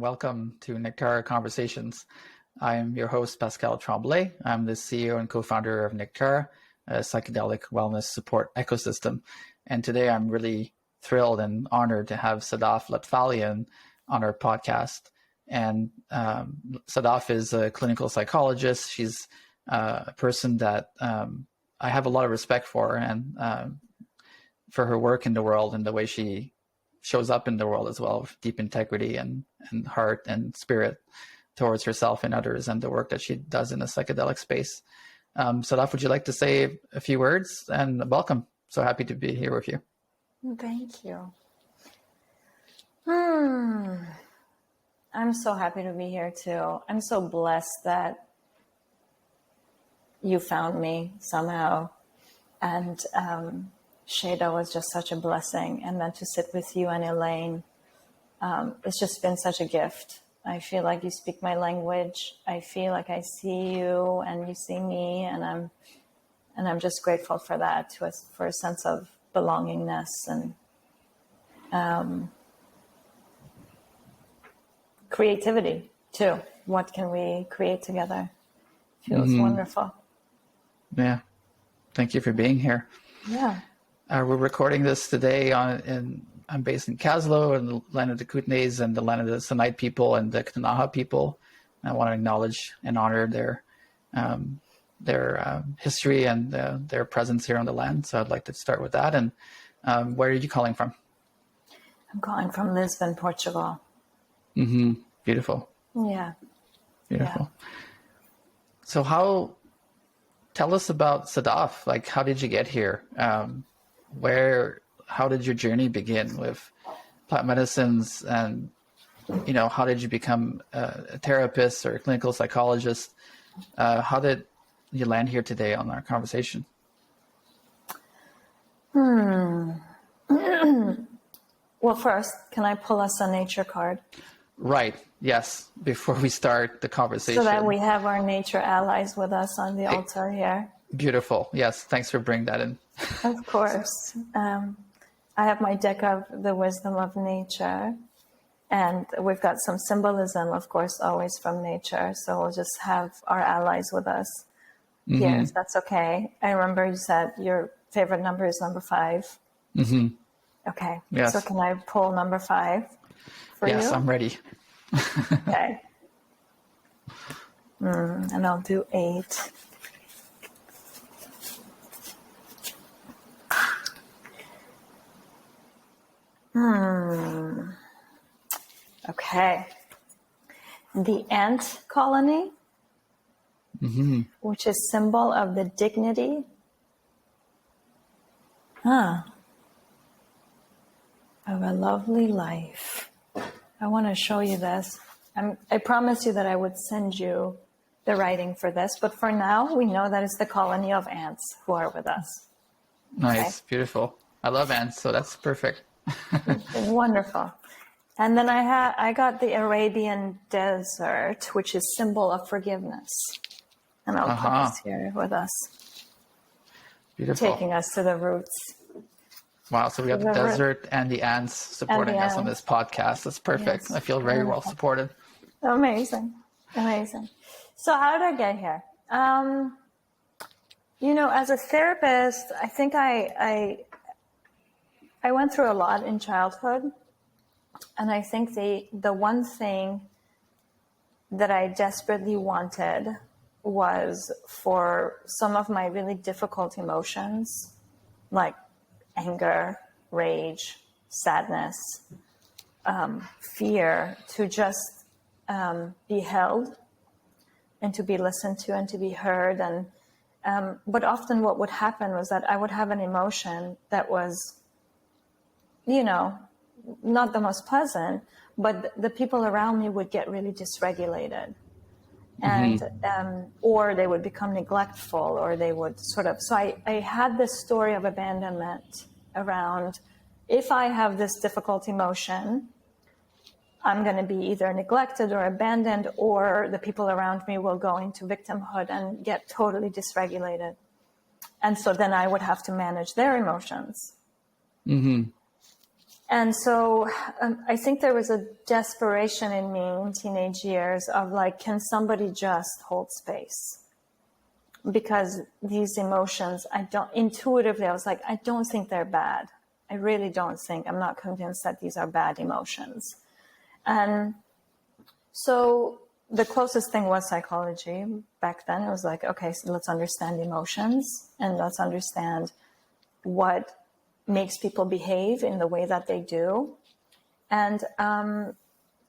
and welcome to Nectara Conversations. I'm your host, Pascal Tremblay. I'm the CEO and co-founder of Nectara, a psychedelic wellness support ecosystem. And today I'm really thrilled and honored to have Sadaf Lotfalian on our podcast. And Sadaf is a clinical psychologist. She's a person that I have a lot of respect for, and for her work in the world and the way she shows up in the world as well, with deep integrity and heart and spirit towards herself and others, and the work that she does in the psychedelic space. Sadaf, would you like to say a few words? And welcome. So happy to be here with you. Thank you. I'm so happy to be here too. I'm so blessed that you found me somehow. And Shada was just such a blessing. And then to sit with you and Elaine, it's just been such a gift. I feel like you speak my language. I feel like I see you and you see me, and I'm just grateful for that, for a sense of belongingness and creativity too. What can we create together? Feels wonderful. Yeah. Thank you for being here. Yeah. We're recording this today I'm based in Kaslo, in the land of the Kootenays and the land of the Sinite people and the Ktunaxa people. I want to acknowledge and honor their history and their presence here on the land. So I'd like to start with that. And where are you calling from? I'm calling from Lisbon, Portugal. Beautiful. Yeah. Beautiful. Yeah. So tell us about Sadaf. Like, how did you get here? How did your journey begin with plant medicines, and how did you become a therapist or a clinical psychologist? How did you land here today on our conversation? Well, first, can I pull us a nature card? Right. Yes. Before we start the conversation, so that we have our nature allies with us on the altar here. Beautiful. Yes. Thanks for bringing that in. Of course. I have my deck of the wisdom of nature, and we've got some symbolism, of course, always from nature. So we'll just have our allies with us here, if that's okay. I remember you said your favorite number is number 5. Okay. Yes. So can I pull number 5 for you? Yes, I'm ready. Okay. And I'll do 8. Okay. The ant colony, which is symbol of the dignity. Of a lovely life. I want to show you this. I promised you that I would send you the writing for this, but for now, we know that it's the colony of ants who are with us. Nice. Okay. Beautiful. I love ants, so that's perfect. Wonderful. And then I got the Arabian desert, which is symbol of forgiveness. And I'll put this here with us. Beautiful. Taking us to the roots. Wow, so we have the desert and the ants supporting us on this podcast. That's perfect. Yes. I feel very well supported. Amazing. So how did I get here? As a therapist, I think I went through a lot in childhood. And I think the one thing that I desperately wanted was for some of my really difficult emotions, like anger, rage, sadness, fear, to just be held and to be listened to and to be heard. And but often what would happen was that I would have an emotion that was, not the most pleasant, but the people around me would get really dysregulated. And or they would become neglectful, or they would so I had this story of abandonment around, if I have this difficult emotion, I'm going to be either neglected or abandoned, or the people around me will go into victimhood and get totally dysregulated. And so then I would have to manage their emotions. And so I think there was a desperation in me in teenage years of like, can somebody just hold space? Because these emotions, intuitively, I was like, I don't think they're bad. I really don't think, I'm not convinced that these are bad emotions. And so the closest thing was psychology back then. It was like, okay, so let's understand emotions and let's understand what makes people behave in the way that they do. And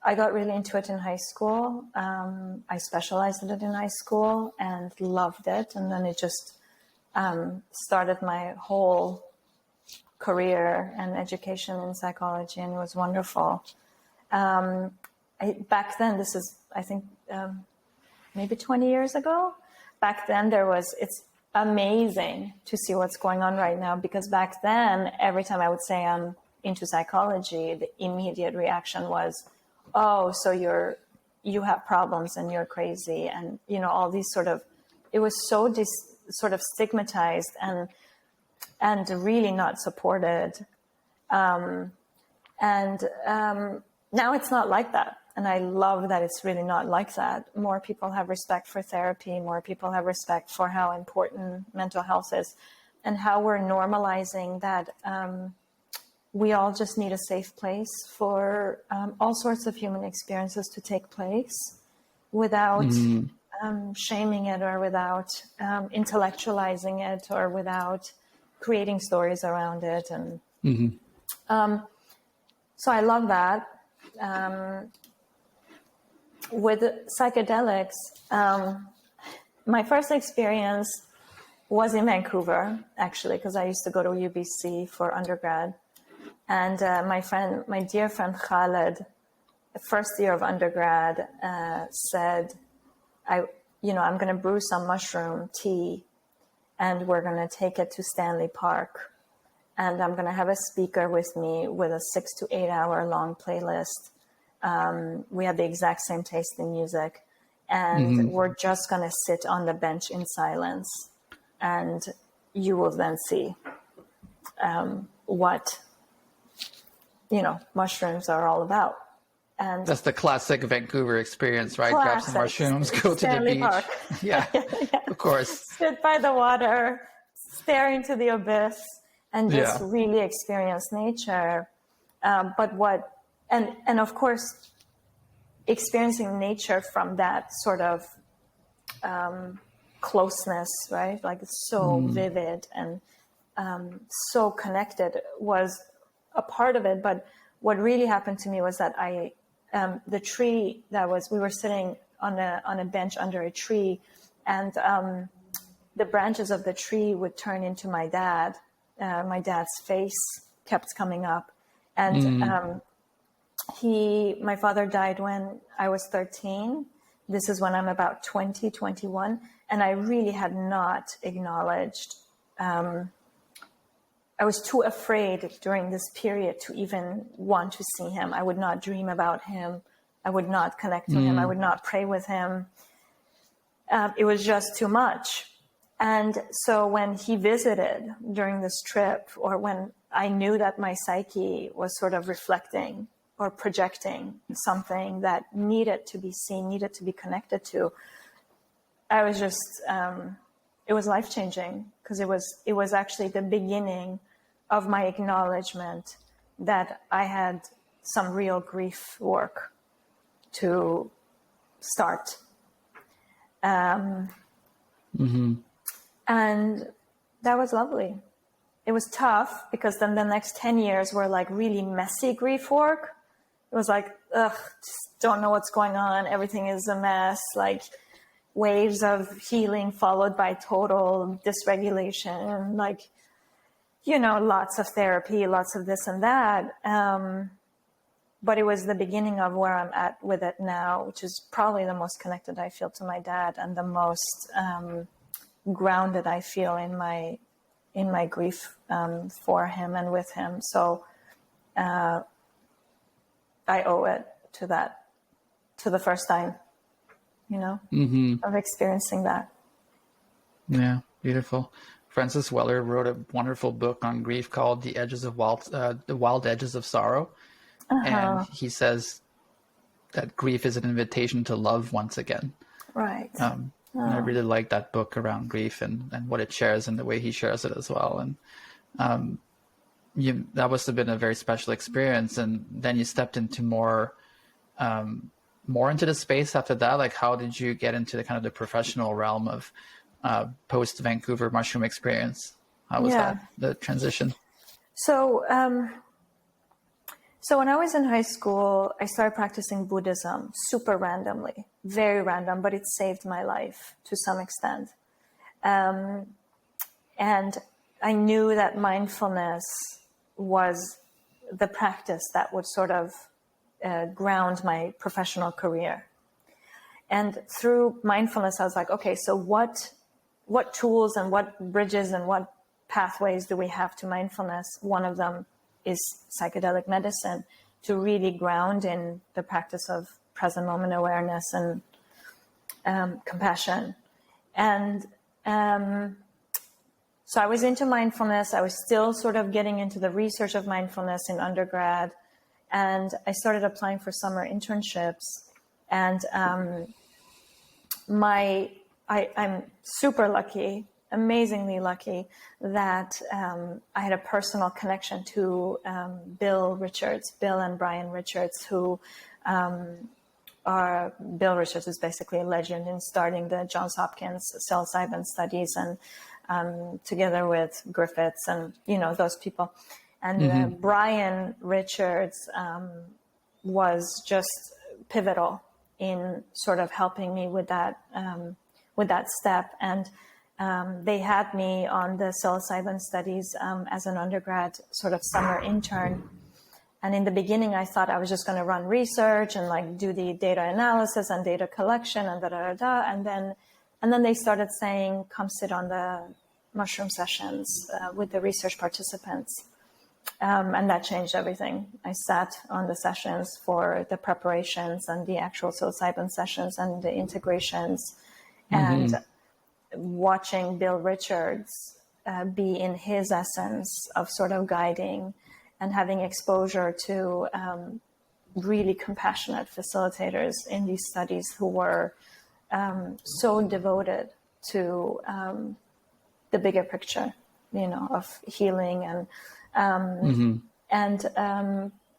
I got really into it in high school. I specialized in it in high school and loved it. And then it just started my whole career and education in psychology, and it was wonderful. Back then, this is, I think, maybe 20 years ago. Back then, it's amazing to see what's going on right now, because back then, every time I would say I'm into psychology, the immediate reaction was, oh, so you have problems and you're crazy, and all these sort of, it was so sort of stigmatized and really not supported. Now it's not like that. And I love that it's really not like that. More people have respect for therapy. More people have respect for how important mental health is, and how we're normalizing that we all just need a safe place for all sorts of human experiences to take place without shaming it, or without intellectualizing it, or without creating stories around it. And so I love that. With psychedelics, my first experience was in Vancouver, actually, because I used to go to UBC for undergrad. And my dear friend Khaled, the first year of undergrad, said, I'm going to brew some mushroom tea, and we're going to take it to Stanley Park. And I'm going to have a speaker with me with a 6 to 8 hour long playlist. We had the exact same taste in music, and we're just going to sit on the bench in silence, and you will then see what mushrooms are all about. And that's the classic Vancouver experience, right? Classic. Grab some mushrooms, go Stanley to the beach. Park. Yeah, of course. Sit by the water, stare into the abyss, and just really experience nature. And of course, experiencing nature from that sort of closeness, right? Like it's so vivid and so connected was a part of it. But what really happened to me was that the tree we were sitting on a bench under a tree, and the branches of the tree would turn into my dad. My dad's face kept coming up, and my father died when I was 13. This is when I'm about 20, 21. And I really had not acknowledged, I was too afraid during this period to even want to see him. I would not dream about him. I would not connect to him. I would not pray with him. It was just too much. And so when he visited during this trip, or when I knew that my psyche was sort of reflecting or projecting something that needed to be seen, needed to be connected to, I was just, it was life-changing, because it was actually the beginning of my acknowledgement that I had some real grief work to start. And that was lovely. It was tough, because then the next 10 years were like really messy grief work. It was like, just don't know what's going on. Everything is a mess. Like waves of healing followed by total dysregulation. Like, lots of therapy, lots of this and that. But it was the beginning of where I'm at with it now, which is probably the most connected I feel to my dad, and the most grounded I feel in my grief for him and with him. So I owe it to that, to the first time, of experiencing that. Yeah, beautiful. Francis Weller wrote a wonderful book on grief called The Wild Edges of Sorrow. And he says that grief is an invitation to love once again. Right. And I really like that book around grief and what it shares and the way he shares it as well. And that must have been a very special experience. And then you stepped into more into the space after that. Like, how did you get into the kind of the professional realm of post Vancouver mushroom experience? How was that, the transition? So when I was in high school, I started practicing Buddhism super randomly, very random, but it saved my life to some extent. And I knew that mindfulness was the practice that would sort of ground my professional career. And through mindfulness, I was like, okay, so what tools and what bridges and what pathways do we have to mindfulness? One of them is psychedelic medicine, to really ground in the practice of present moment awareness and compassion. And so I was into mindfulness. I was still sort of getting into the research of mindfulness in undergrad. And I started applying for summer internships. And I'm super lucky, amazingly lucky, that I had a personal connection to Bill and Brian Richards, who Bill Richards is basically a legend in starting the Johns Hopkins psilocybin studies, and together with Griffiths and, those people. And Brian Richards was just pivotal in sort of helping me with that step. And they had me on the psilocybin studies as an undergrad sort of summer intern. And in the beginning, I thought I was just going to run research and like do the data analysis and data collection and And then they started saying, come sit on the mushroom sessions with the research participants. And that changed everything. I sat on the sessions for the preparations and the actual psilocybin sessions and the integrations, and watching Bill Richards be in his essence of sort of guiding and having exposure to really compassionate facilitators in these studies who were so devoted to the bigger picture, of healing and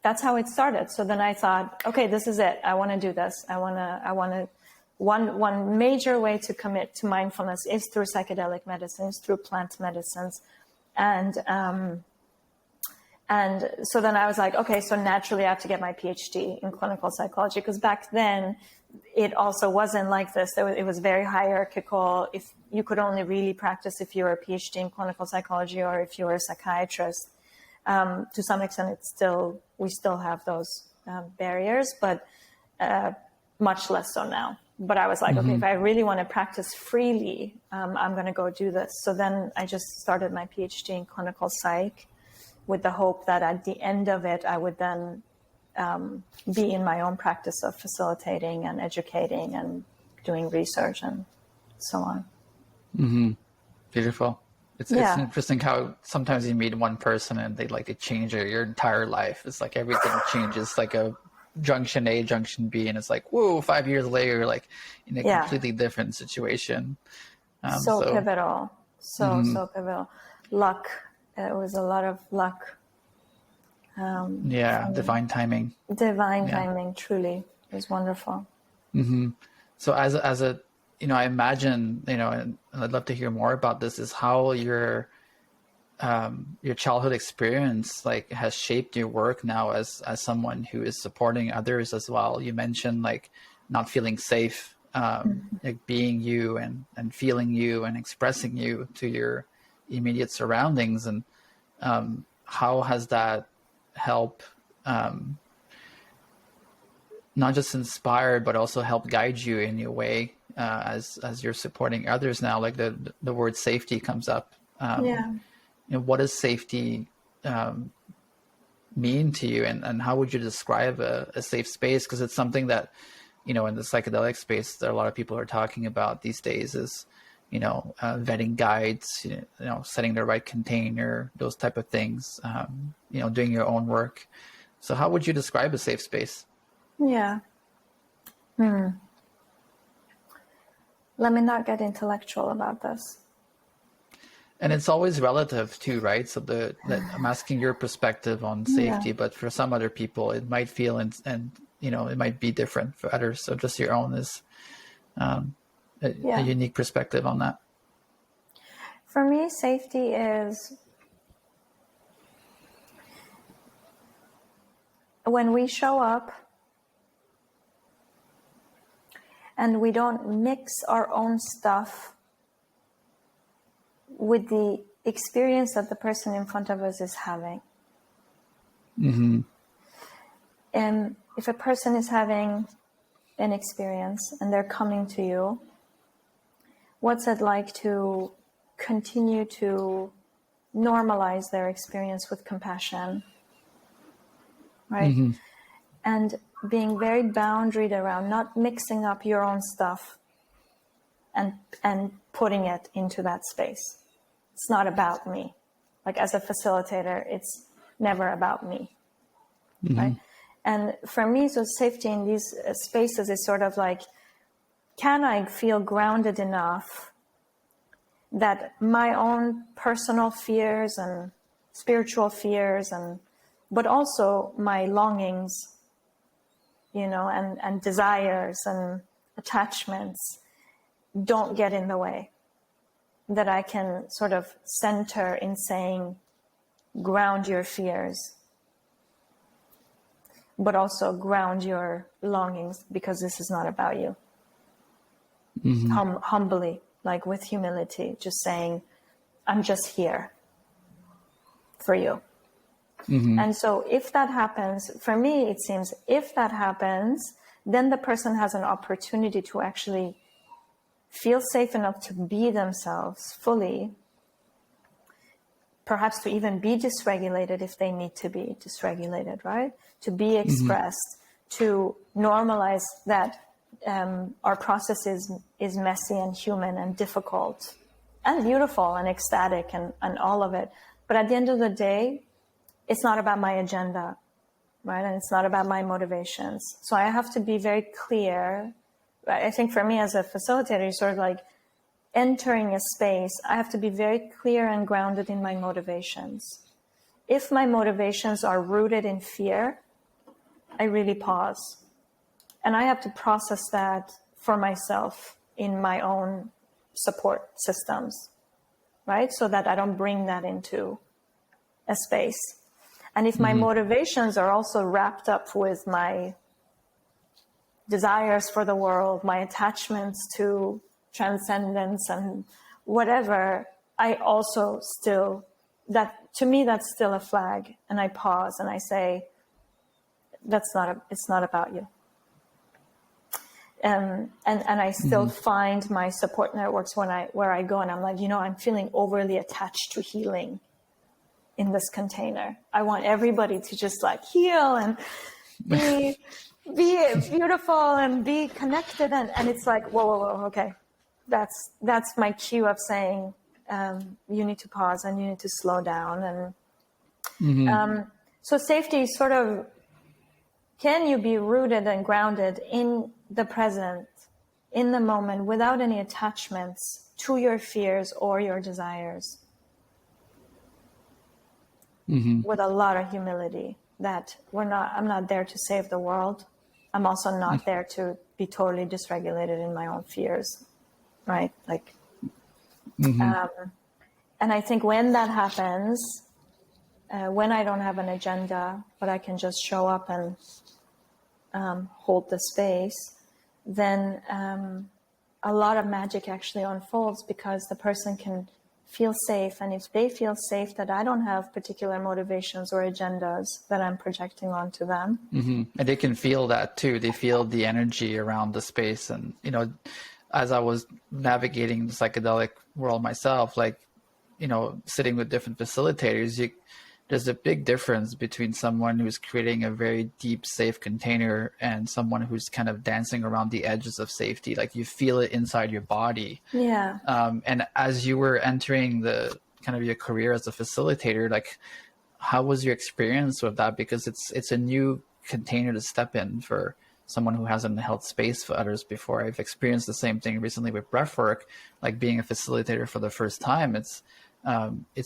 that's how it started. So then I thought, okay, this is it. I want to do this. I want to. One major way to commit to mindfulness is through psychedelic medicines, through plant medicines, and so then I was like, okay, so naturally I have to get my PhD in clinical psychology, because back then it also wasn't like this. It was very hierarchical. If you could only really practice if you were a PhD in clinical psychology or if you were a psychiatrist. To some extent, we still have those barriers, but much less so now. But I was like, okay, if I really want to practice freely, I'm going to go do this. So then I just started my PhD in clinical psych with the hope that at the end of it, I would then be in my own practice of facilitating and educating and doing research and so on. Beautiful. It's interesting how sometimes you meet one person and they change your entire life. It's like everything changes, like a junction A, junction B, and it's like, whoa, 5 years later, you're like in a completely different situation. So pivotal. So pivotal. Luck. It was a lot of luck. Divine timing. Divine timing, truly. It was wonderful. So as a I imagine, and I'd love to hear more about this, is how your childhood experience has shaped your work now as someone who is supporting others as well. You mentioned not feeling safe, being you and feeling you and expressing you to your immediate surroundings, and how has that helped not just inspire but also help guide you in your way as you're supporting others now? Like the word safety comes up. What does safety mean to you, and how would you describe a safe space? Because it's something that in the psychedelic space that a lot of people are talking about these days is vetting guides, setting the right container, those type of things, doing your own work. So how would you describe a safe space? Yeah. Let me not get intellectual about this. And it's always relative too, right? So I'm asking your perspective on safety, but for some other people, it might feel and it might be different for others. So just your own is a unique perspective on that. For me, safety is when we show up and we don't mix our own stuff with the experience that the person in front of us is having. Mm-hmm. And if a person is having an experience and they're coming to you, what's it like to continue to normalize their experience with compassion, right? Mm-hmm. And being very boundaried around not mixing up your own stuff and putting it into that space. It's not about me. Like as a facilitator, it's never about me, right? And for me, so safety in these spaces is sort of like, can I feel grounded enough that my own personal fears and spiritual fears but also my longings, and desires and attachments don't get in the way, that I can sort of center in saying, ground your fears, but also ground your longings, because this is not about you. Humbly, like with humility, just saying, I'm just here for you. And so if that happens, for me, it seems if that happens, then the person has an opportunity to actually feel safe enough to be themselves fully, perhaps to even be dysregulated if they need to be dysregulated, right? To be expressed, to normalize that our process is messy and human and difficult and beautiful and ecstatic and all of it. But at the end of the day, it's not about my agenda, right? And it's not about my motivations. So I have to be very clear. I think for me as a facilitator, it's sort of like entering a space, I have to be very clear and grounded in my motivations. If my motivations are rooted in fear, I really pause. And I have to process that for myself in my own support systems, right? So that I don't bring that into a space. And if my motivations are also wrapped up with my desires for the world, my attachments to transcendence and whatever, I also still, to me, that's still a flag. And I pause and I say, it's not about you. And I still find my support networks where I go and I'm like, I'm feeling overly attached to healing in this container. I want everybody to just like heal and be beautiful and be connected. And it's like, whoa, okay. That's my cue of saying, you need to pause and you need to slow down. And so safety is sort of, can you be rooted and grounded in the present, in the moment, without any attachments to your fears or your desires? With a lot of humility, that I'm not there to save the world. I'm also not there to be totally dysregulated in my own fears, right? Like, and I think when that happens, when I don't have an agenda, but I can just show up and hold the space, then a lot of magic actually unfolds, because the person can feel safe. And if they feel safe that I don't have particular motivations or agendas that I'm projecting onto them. And they can feel that too. They feel the energy around the space. And, as I was navigating the psychedelic world myself, like, sitting with different facilitators, there's a big difference between someone who's creating a very deep, safe container and someone who's kind of dancing around the edges of safety. Like you feel it inside your body. Yeah. And as you were entering the kind of your career as a facilitator, like how was your experience with that? Because it's a new container to step in for someone who hasn't held space for others before. I've experienced the same thing recently with breathwork, like being a facilitator for the first time. It's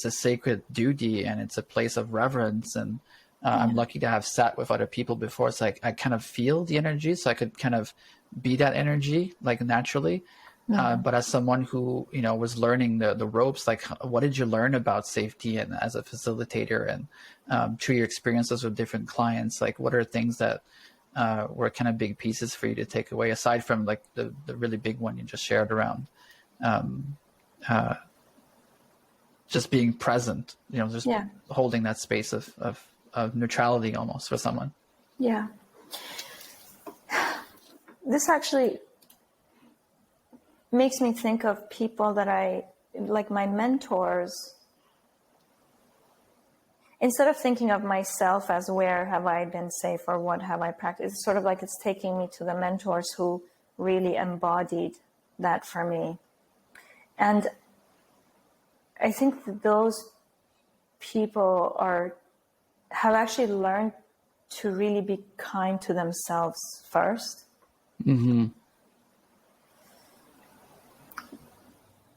a sacred duty and it's a place of reverence. And I'm lucky to have sat with other people before. It's like I kind of feel the energy, so I could kind of be that energy like naturally. But as someone who, you know, was learning the ropes, like what did you learn about safety and as a facilitator and through your experiences with different clients, like what are things that were kind of big pieces for you to take away aside from like the really big one you just shared around just being present, you know, just holding that space of neutrality almost for someone. Yeah. This actually makes me think of people that I, like my mentors. Instead of thinking of myself as where have I been safe or what have I practiced, it's sort of like it's taking me to the mentors who really embodied that for me. And I think that those people have actually learned to really be kind to themselves first. Mm-hmm.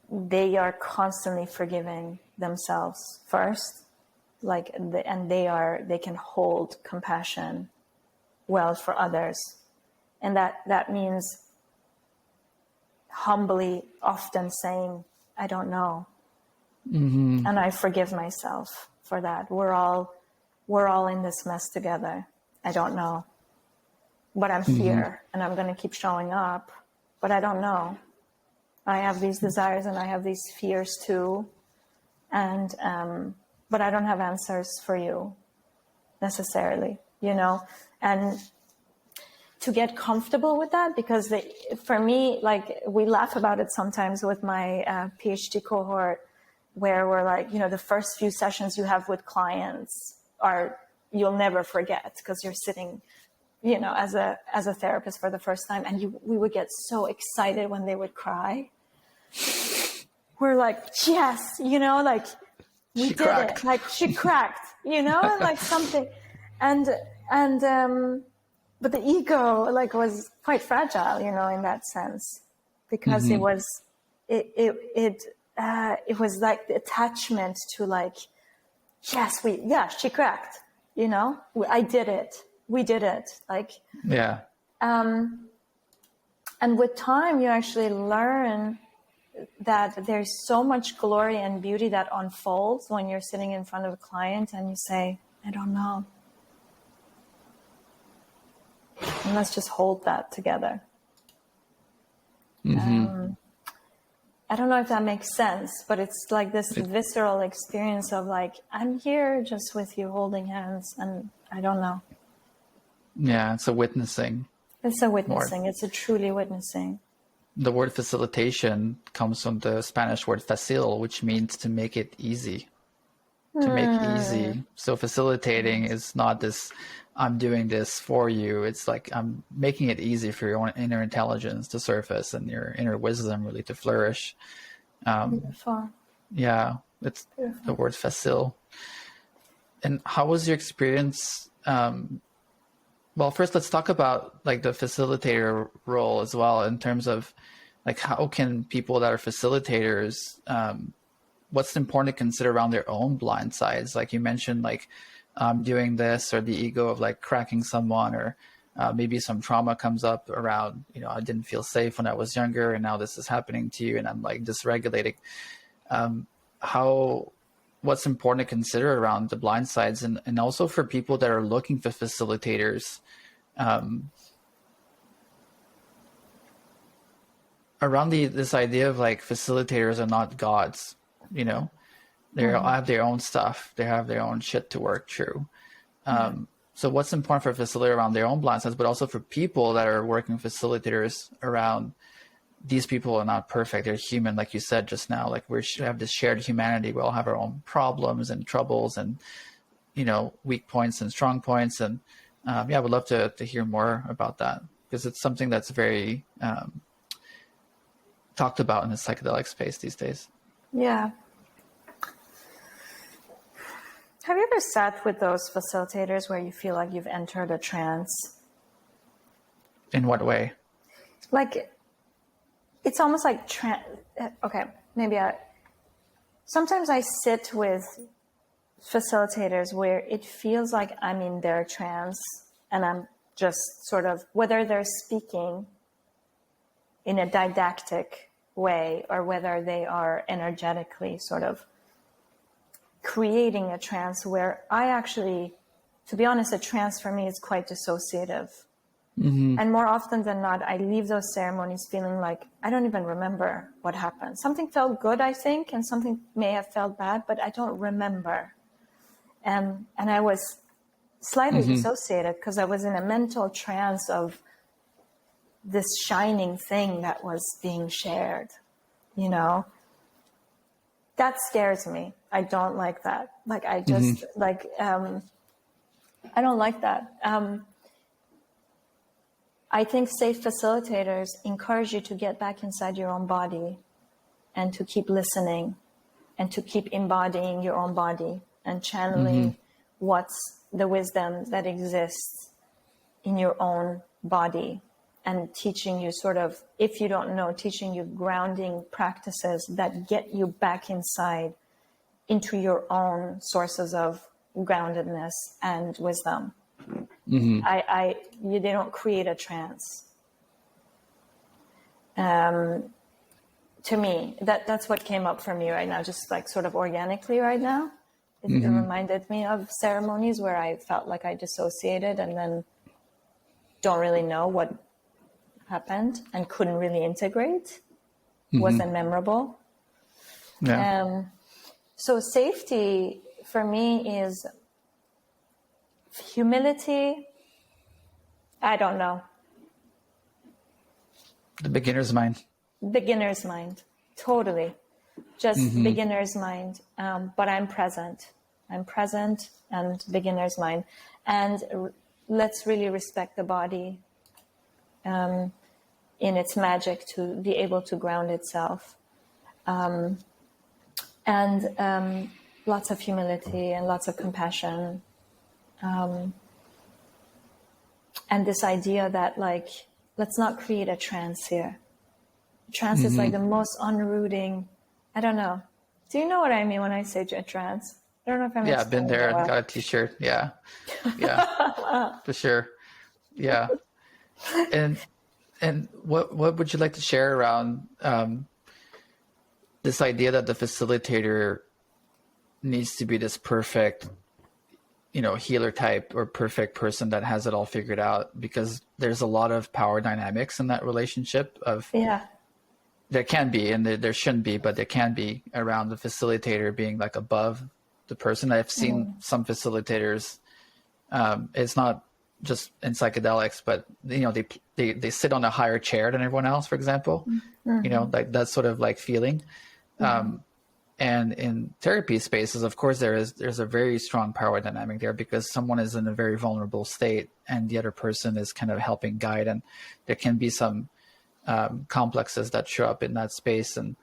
They are constantly forgiving themselves first, and they can hold compassion well for others, and that means humbly often saying, "I don't know," and I forgive myself for that. We're all in this mess together. I don't know, but I'm here, and I'm going to keep showing up. But I don't know. I have these desires and I have these fears too. And, but I don't have answers for you necessarily, you know, and to get comfortable with that, because for me, like we laugh about it sometimes with my PhD cohort, where we're like, you know, the first few sessions you have with clients you'll never forget because you're sitting, you know, as a therapist for the first time, and we would get so excited when they would cry. We're like, yes, you know, like we did it, like she cracked, you know, and like something, and but the ego like was quite fragile, you know, in that sense, because it was like the attachment to like, yes, she cracked, you know, I did it. We did it, like, yeah. And with time, you actually learn that there's so much glory and beauty that unfolds when you're sitting in front of a client and you say, I don't know. And let's just hold that together. I don't know if that makes sense, but it's like this visceral experience of like, I'm here just with you holding hands and I don't know. Yeah, it's a witnessing. It's a witnessing. It's a truly witnessing. The word facilitation comes from the Spanish word facil, which means to make it easy. To make easy. So facilitating is not this, I'm doing this for you. It's like I'm making it easy for your own inner intelligence to surface and your inner wisdom really to flourish. Beautiful. Yeah, it's beautiful. The word facil. And how was your experience? Well, first, let's talk about like the facilitator role as well, in terms of like how can people that are facilitators, what's important to consider around their own blind sides? Like you mentioned, like doing this, or the ego of like cracking someone, or maybe some trauma comes up around, you know, I didn't feel safe when I was younger and now this is happening to you and I'm like dysregulating. What's important to consider around the blind sides, and also for people that are looking for facilitators, around this idea of like facilitators are not gods, you know, they have their own stuff, they have their own shit to work through. So what's important for a facilitator around their own blind sides, but also for people that are working facilitators around, these people are not perfect. They're human, like you said just now. Like we have this shared humanity. We all have our own problems and troubles, and weak points and strong points. And I would love to hear more about that, because it's something that's very talked about in the psychedelic space these days. Yeah. Have you ever sat with those facilitators where you feel like you've entered a trance? In what way? Like, it's almost like sometimes I sit with facilitators where it feels like I'm in their trance, and I'm just sort of, whether they're speaking in a didactic way or whether they are energetically sort of creating a trance, where I actually, to be honest, a trance for me is quite dissociative. Mm-hmm. And more often than not, I leave those ceremonies feeling like I don't even remember what happened. Something felt good, I think, and something may have felt bad, but I don't remember. And I was slightly dissociated because I was in a mental trance of this shining thing that was being shared, That scares me. I don't like that. Like, I just, I don't like that. I think safe facilitators encourage you to get back inside your own body and to keep listening and to keep embodying your own body and channeling what's the wisdom that exists in your own body, and teaching you sort of, if you don't know, teaching you grounding practices that get you back inside into your own sources of groundedness and wisdom. They don't create a trance. To me, that's what came up for me right now, just like sort of organically right now. It reminded me of ceremonies where I felt like I dissociated and then don't really know what happened and couldn't really integrate. Wasn't memorable. Yeah. So safety for me is humility. I don't know. The beginner's mind. Beginner's mind. Totally. Just beginner's mind. But I'm present. I'm present and beginner's mind. And let's really respect the body in its magic to be able to ground itself. And lots of humility and lots of compassion. And this idea that, like, let's not create a trance here. Trance is like the most unrooting. I don't know. Do you know what I mean when I say trance? I don't know if I'm I've been there. Got a t-shirt. Yeah. For sure. Yeah. And what would you like to share around this idea that the facilitator needs to be this perfect, healer type or perfect person that has it all figured out? Because there's a lot of power dynamics in that relationship of, there can be, and there shouldn't be, but there can be, around the facilitator being like above the person. I've seen some facilitators, it's not just in psychedelics, but they sit on a higher chair than everyone else, for example, like that sort of like feeling. And in therapy spaces, of course, there's a very strong power dynamic there, because someone is in a very vulnerable state and the other person is kind of helping guide, and there can be some complexes that show up in that space, and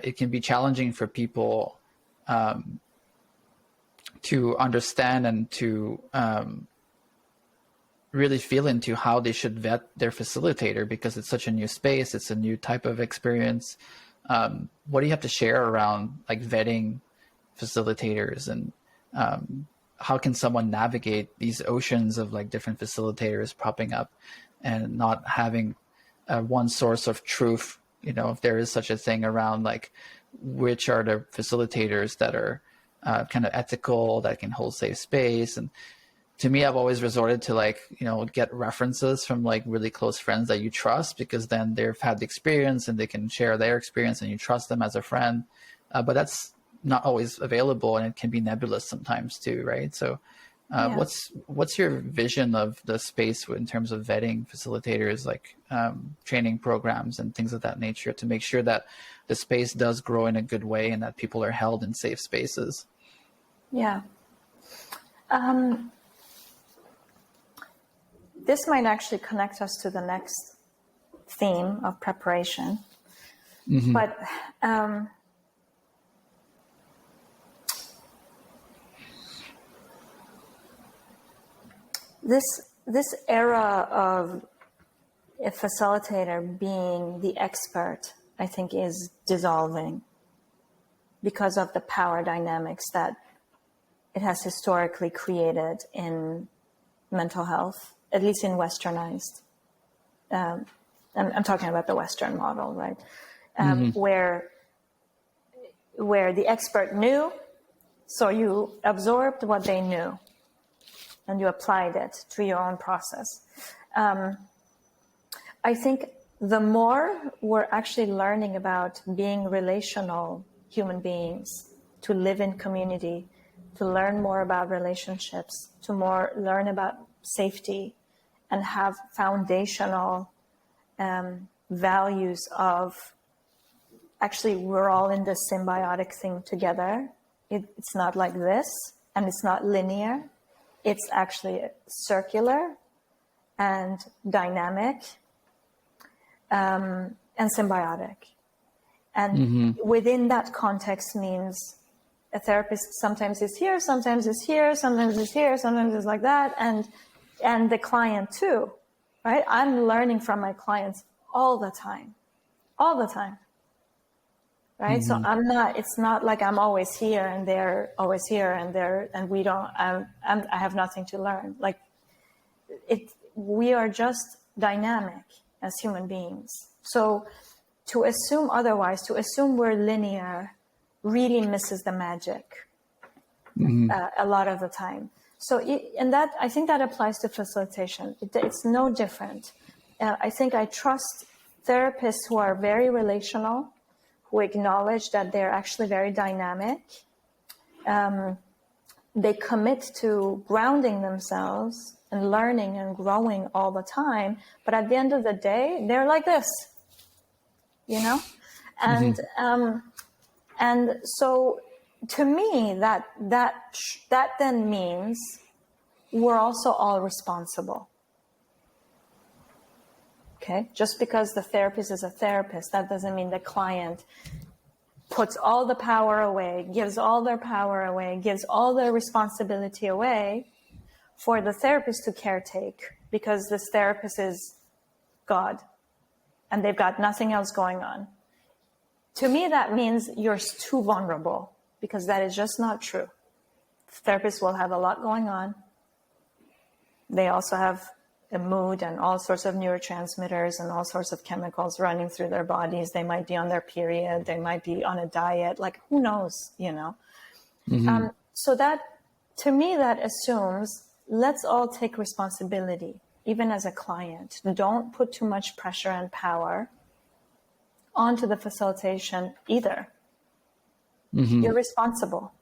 it can be challenging for people to understand and to really feel into how they should vet their facilitator, because it's such a new space, it's a new type of experience. What do you have to share around like vetting facilitators, and how can someone navigate these oceans of like different facilitators popping up and not having one source of truth, if there is such a thing, around like which are the facilitators that are kind of ethical, that can hold safe space? And to me, I've always resorted to like, get references from like really close friends that you trust, because then they've had the experience and they can share their experience and you trust them as a friend. But that's not always available, and it can be nebulous sometimes too, right? So what's your vision of the space in terms of vetting facilitators, like training programs and things of that nature, to make sure that the space does grow in a good way and that people are held in safe spaces? Yeah. This might actually connect us to the next theme of preparation. Mm-hmm. But this era of a facilitator being the expert, I think, is dissolving because of the power dynamics that it has historically created in mental health, at least in westernized. I'm talking about the Western model, right? Where the expert knew, so you absorbed what they knew and you applied it to your own process. I think the more we're actually learning about being relational human beings, to live in community, to learn more about relationships, to learn about safety, and have foundational values of actually we're all in this symbiotic thing together. It's not like this, and it's not linear. It's actually circular and dynamic and symbiotic. And within that context means a therapist sometimes is here, sometimes is here, sometimes is here, sometimes is like that, and the client too, right? I'm learning from my clients all the time, right? So it's not like I'm always here and they're always here and we don't, I have nothing to learn. Like we are just dynamic as human beings. So to assume otherwise, to assume we're linear really misses the magic a lot of the time. So, and that, I think that applies to facilitation. It's no different. I think I trust therapists who are very relational, who acknowledge that they're actually very dynamic. They commit to grounding themselves and learning and growing all the time. But at the end of the day, they're like this, you know? And, and so to me, that then means we're also all responsible. Okay, just because the therapist is a therapist, that doesn't mean the client puts all the power away, gives all their power away, gives all their responsibility away for the therapist to caretake, because this therapist is God and they've got nothing else going on. To me, that means you're too vulnerable, because that is just not true. Therapists will have a lot going on. They also have a mood and all sorts of neurotransmitters and all sorts of chemicals running through their bodies. They might be on their period. They might be on a diet. Like, who knows, you know? So that, to me, that assumes let's all take responsibility, even as a client. Don't put too much pressure and power onto the facilitation either. You're responsible.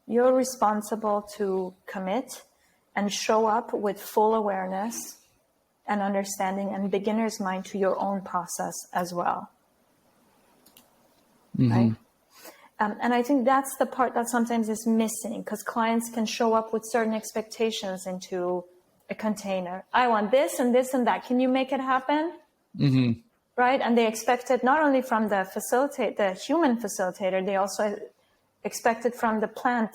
You're responsible to commit and show up with full awareness and understanding and beginner's mind to your own process as well. Right? And I think that's the part that sometimes is missing, because clients can show up with certain expectations into a container. I want this and this and that. Can you make it happen? Right? And they expect it not only from the human facilitator, they also expect it from the plant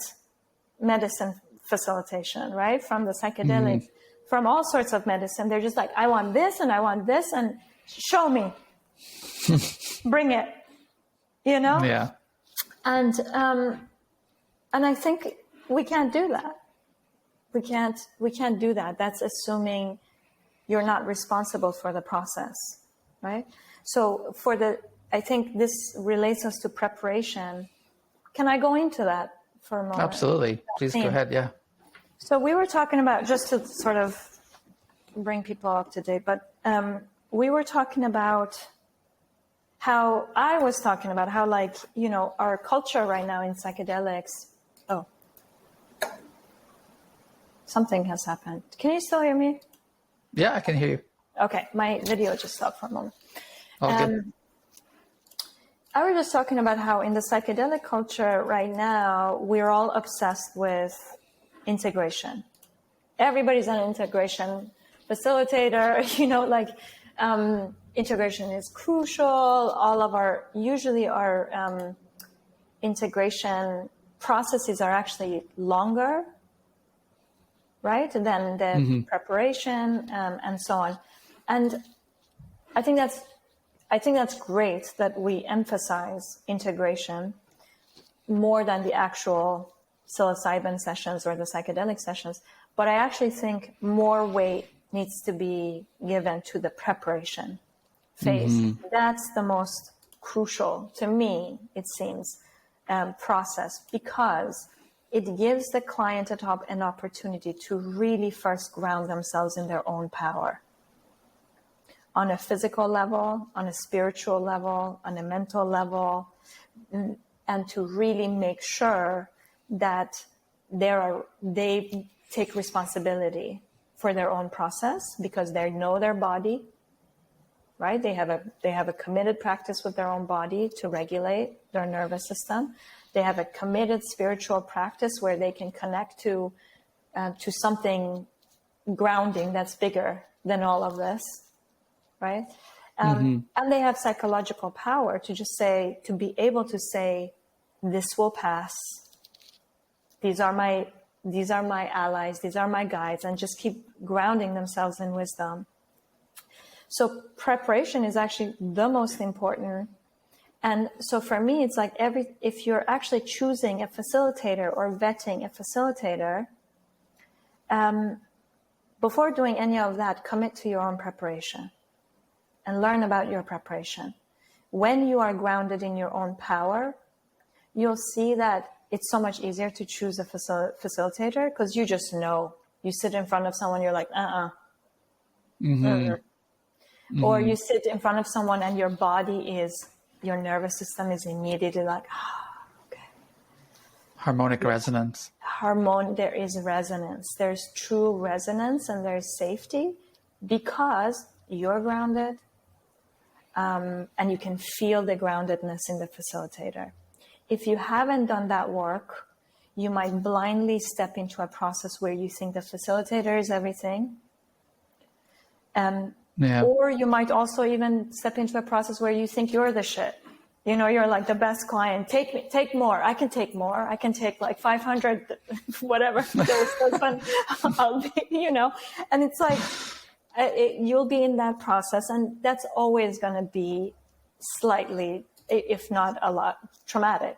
medicine facilitation, right? From the psychedelic, from all sorts of medicine. They're just like, I want this and I want this, and show me. Bring it. You know? Yeah. And I think we can't do that. We can't do that. That's assuming you're not responsible for the process, right? So I think this relates us to preparation. Can I go into that for a moment? Absolutely. Please go ahead. Yeah. So we were talking about, just to sort of bring people up to date, but we were talking about how like, you know, our culture right now in psychedelics. Oh, something has happened. Can you still hear me? Yeah, I can hear you. Okay. My video just stopped for a moment. Good. I was just talking about how in the psychedelic culture right now, we're all obsessed with integration. Everybody's an integration facilitator, integration is crucial. All of usually our integration processes are actually longer, right, than the preparation and so on. And I think that's great that we emphasize integration more than the actual psilocybin sessions or the psychedelic sessions. But I actually think more weight needs to be given to the preparation phase. That's the most crucial, to me, it seems, process, because it gives the client an opportunity to really first ground themselves in their own power on a physical level, on a spiritual level, on a mental level, and to really make sure that they take responsibility for their own process, because they know their body, right? They have a committed practice with their own body to regulate their nervous system. They have a committed spiritual practice where they can connect to something grounding that's bigger than all of this, right? And they have psychological power to be able to say, this will pass. These are my allies. These are my guides, and just keep grounding themselves in wisdom. So preparation is actually the most important. And so for me, it's like if you're actually choosing a facilitator or vetting a facilitator, before doing any of that, commit to your own preparation and learn about your preparation. When you are grounded in your own power, you'll see that it's so much easier to choose a facilitator, because you just know. You sit in front of someone, you're like, Or you sit in front of someone and your nervous system is immediately like, okay. Harmonic resonance. There is resonance. There's true resonance, and there's safety because you're grounded, and you can feel the groundedness in the facilitator. If you haven't done that work, you might blindly step into a process where you think the facilitator is everything. Or you might also even step into a process where you think you're the shit. You're like the best client. Take more. I can take more. I can take like 500, whatever. I'll be, and it's like, you'll be in that process, and that's always going to be slightly, if not a lot, traumatic,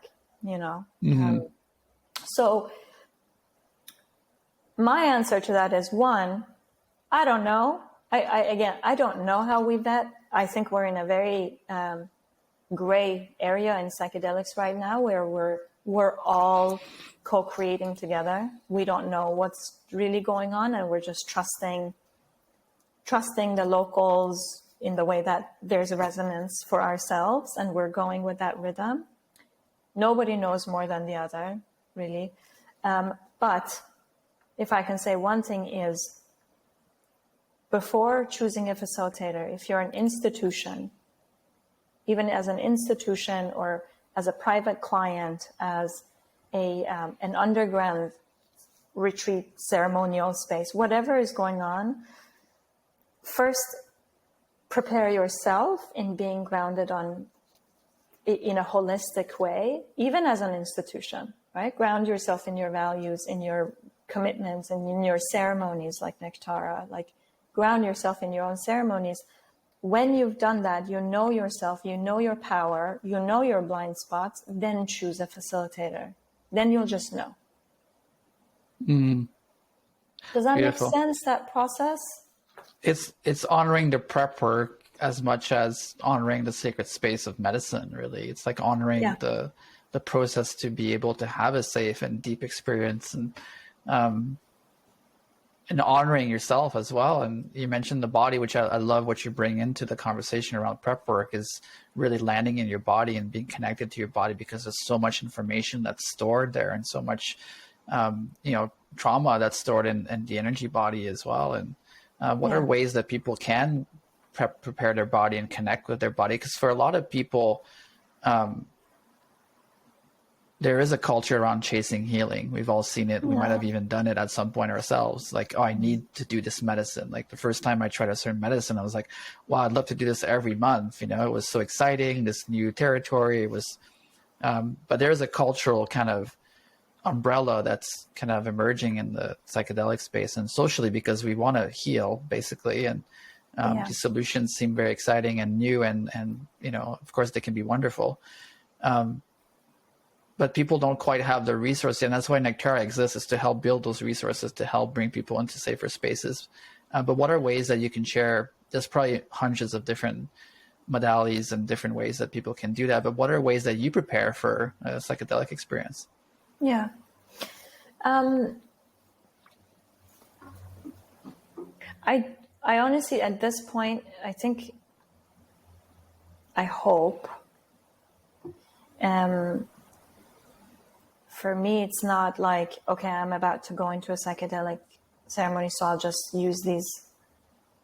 so my answer to that is, one, I don't know. I don't know how we vet. I think we're in a very gray area in psychedelics right now, where we're all co-creating together. We don't know what's really going on, and we're just trusting the locals in the way that there's a resonance for ourselves, and we're going with that rhythm. Nobody knows more than the other, really. But if I can say one thing is, before choosing a facilitator, if you're an institution, even as an institution or as a private client, as an underground retreat ceremonial space, whatever is going on, first prepare yourself in being grounded in a holistic way, even as an institution, right? Ground yourself in your values, in your commitments, and in your ceremonies like Nectara, ground yourself in your own ceremonies. When you've done that, you know yourself, you know your power, you know your blind spots, then choose a facilitator. Then you'll just know. Does that Beautiful. make sense, that process? It's honoring the prep work as much as honoring the sacred space of medicine, really. It's like honoring the process to be able to have a safe and deep experience, and honoring yourself as well. And you mentioned the body, which I love what you bring into the conversation around prep work, is really landing in your body and being connected to your body, because there's so much information that's stored there, and so much trauma that's stored in the energy body as well. And what are ways that people can prepare their body and connect with their body? Because for a lot of people, there is a culture around chasing healing. We've all seen it. We might have even done it at some point ourselves. Like, oh, I need to do this medicine. Like the first time I tried a certain medicine, I was like, wow, I'd love to do this every month. You know, it was so exciting, this new territory. It was, but there's a cultural kind of umbrella that's kind of emerging in the psychedelic space and socially, because we want to heal basically. And these solutions seem very exciting and new, and, you know, of course they can be wonderful. But people don't quite have the resources, and that's why Nectara exists, is to help build those resources, to help bring people into safer spaces. But what are ways that you can share? There's probably hundreds of different modalities and different ways that people can do that. But what are ways that you prepare for a psychedelic experience? Yeah. I honestly, at this point, I hope, for me, it's not like, okay, I'm about to go into a psychedelic ceremony, so I'll just use these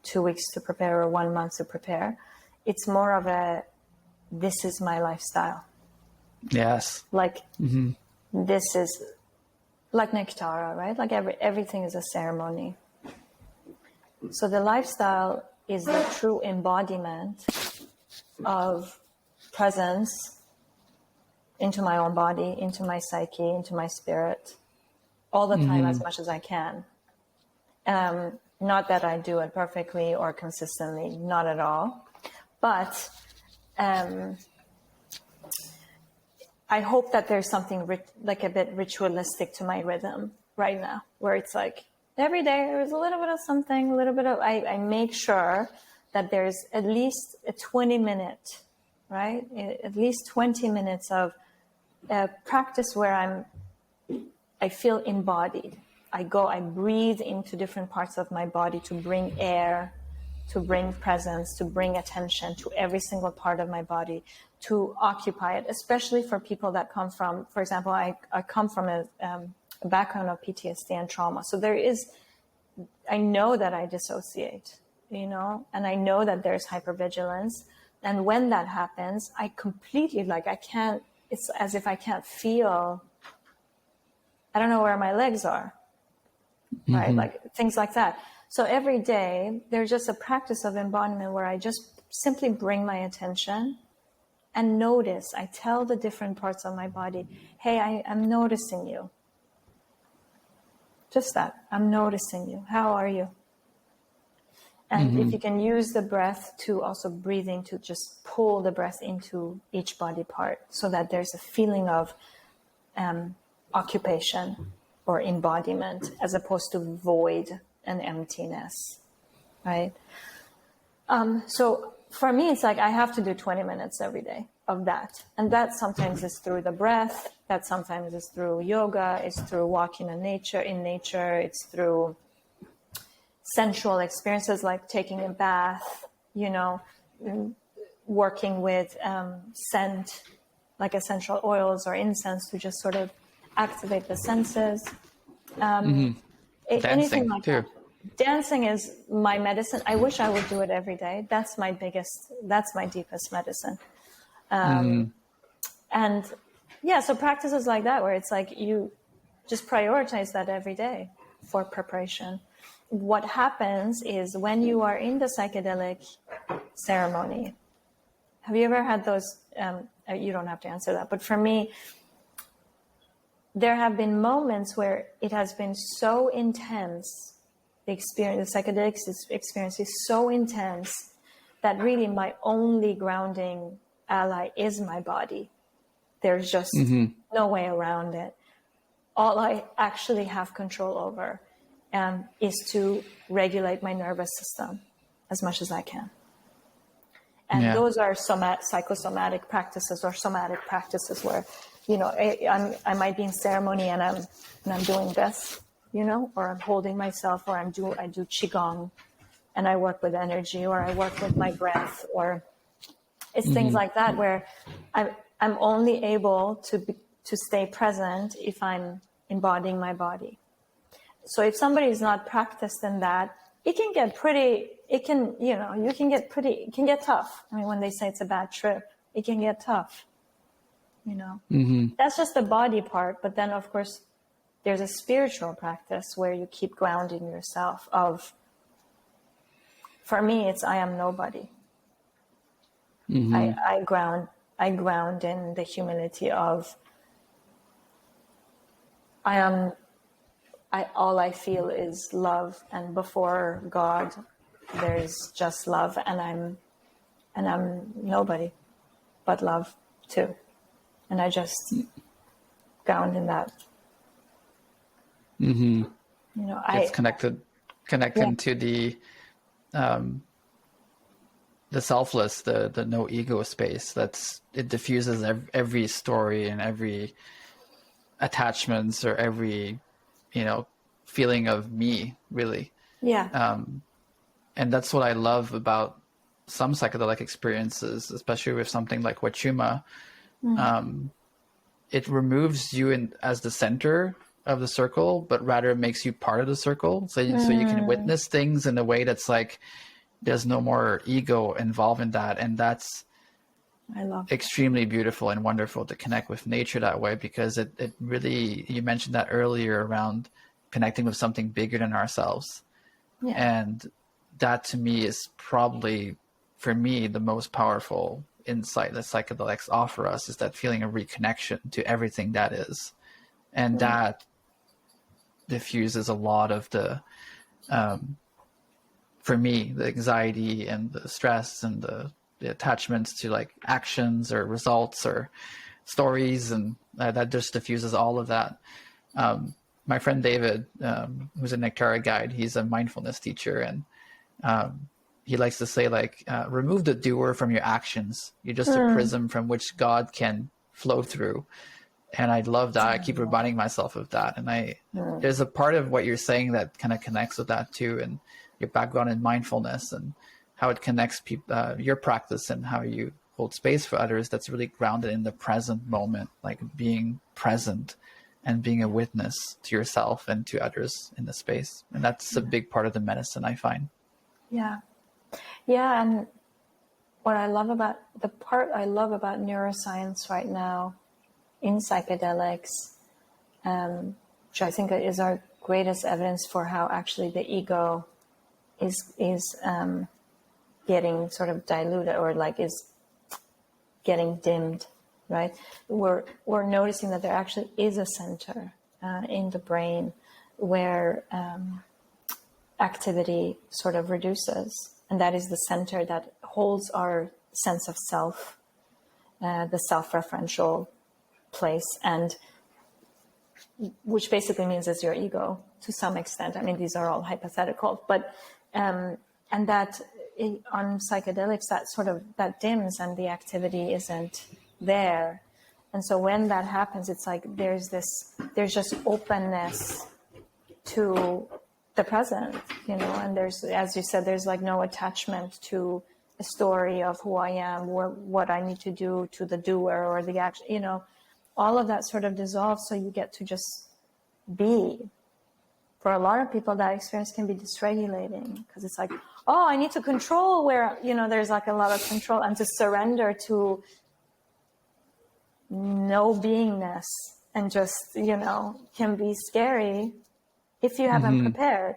2 weeks to prepare or 1 month to prepare. It's more of this is my lifestyle. Yes. Like, this is like Nectara, right? Like everything is a ceremony. So the lifestyle is the true embodiment of presence into my own body, into my psyche, into my spirit, all the time, as much as I can. Not that I do it perfectly or consistently, not at all. But I hope that there's something like a bit ritualistic to my rhythm right now, where it's like every day there's a little bit of something, a little bit of, I make sure that there's at least a 20-minute, right? At least 20 minutes of practice where I feel embodied. I breathe into different parts of my body to bring air, to bring presence, to bring attention to every single part of my body, to occupy it, especially for people that come from, for example, I come from a background of PTSD and trauma. So I know that I dissociate, you know, and I know that there's hypervigilance. And when that happens, I completely, it's as if I can't feel, I don't know where my legs are, right? Like things like that. So every day there's just a practice of embodiment where I just simply bring my attention and notice. I tell the different parts of my body, hey, I'm noticing you. Just that, I'm noticing you. How are you? And if you can use the breath to also breathing, to just pull the breath into each body part so that there's a feeling of occupation or embodiment as opposed to void and emptiness, right? So for me, it's like I have to do 20 minutes every day of that. And that sometimes is through the breath, that sometimes is through yoga, it's through walking in nature, it's through sensual experiences like taking a bath, you know, working with scent, like essential oils or incense to just sort of activate the senses. Anything like that. Dancing is my medicine. I wish I would do it every day. That's my deepest medicine. And yeah, so practices like that, where it's like you just prioritize that every day for preparation. What happens is when you are in the psychedelic ceremony, have you ever had those, you don't have to answer that, but for me, there have been moments where it has been so intense, the psychedelic experience is so intense that really my only grounding ally is my body. There's just no way around it. All I actually have control over is to regulate my nervous system as much as I can. And those are psychosomatic practices or somatic practices where, you know, I might be in ceremony and I'm doing this, you know, or I'm holding myself, or I do Qigong and I work with energy, or I work with my breath, or it's things like that where I'm only able to stay present if I'm embodying my body. So if somebody is not practiced in that, it can get tough. I mean, when they say it's a bad trip, it can get tough. you know. Mm-hmm. That's just the body part. But then, of course, there's a spiritual practice where you keep grounding yourself of, for me, it's I am nobody. Mm-hmm. I ground in the humility of all I feel is love, and before God there's just love, and I'm nobody but love too. And I just ground in that. Mm-hmm. You know, It's connecting to the selfless, the no ego space. It diffuses every story and every attachments or every, feeling of me, really. Yeah. And that's what I love about some psychedelic experiences, especially with something like Wachuma. It removes you as the center of the circle, but rather makes you part of the circle. So you can witness things in a way that's like, there's no more ego involved in that. And that's extremely beautiful and wonderful to connect with nature that way, because it really, you mentioned that earlier around connecting with something bigger than ourselves. Yeah. And that to me is probably, for me, the most powerful insight that psychedelics offer us, is that feeling of reconnection to everything that is. And that diffuses a lot of the, for me, the anxiety and the stress and the attachments to like actions or results or stories, and that just diffuses all of that. My friend David, who's a Nectara guide, he's a mindfulness teacher, and he likes to say, like, remove the doer from your actions. You're just a prism from which God can flow through. And I love that. I keep reminding myself of that. And there's a part of what you're saying that kind of connects with that too, and your background in mindfulness and how it connects your practice and how you hold space for others. That's really grounded in the present moment, like being present and being a witness to yourself and to others in the space. And that's a big part of the medicine, I find. Yeah. Yeah. And what I love about neuroscience right now in psychedelics, which I think is our greatest evidence for how actually the ego is getting sort of diluted, or like is getting dimmed, right? We're noticing that there actually is a center in the brain where activity sort of reduces, and that is the center that holds our sense of self, the self-referential place, and which basically means it's your ego to some extent. I mean, these are all hypothetical, but and that on psychedelics, that dims and the activity isn't there. And so when that happens, it's like there's just openness to the present, and there's, as you said, there's like no attachment to a story of who I am or what I need to do to the doer or the action, all of that sort of dissolves. So you get to just be. For a lot of people, that experience can be dysregulating, because it's like, oh, I need to control where, there's like a lot of control, and to surrender to no beingness, and just, can be scary if you haven't prepared.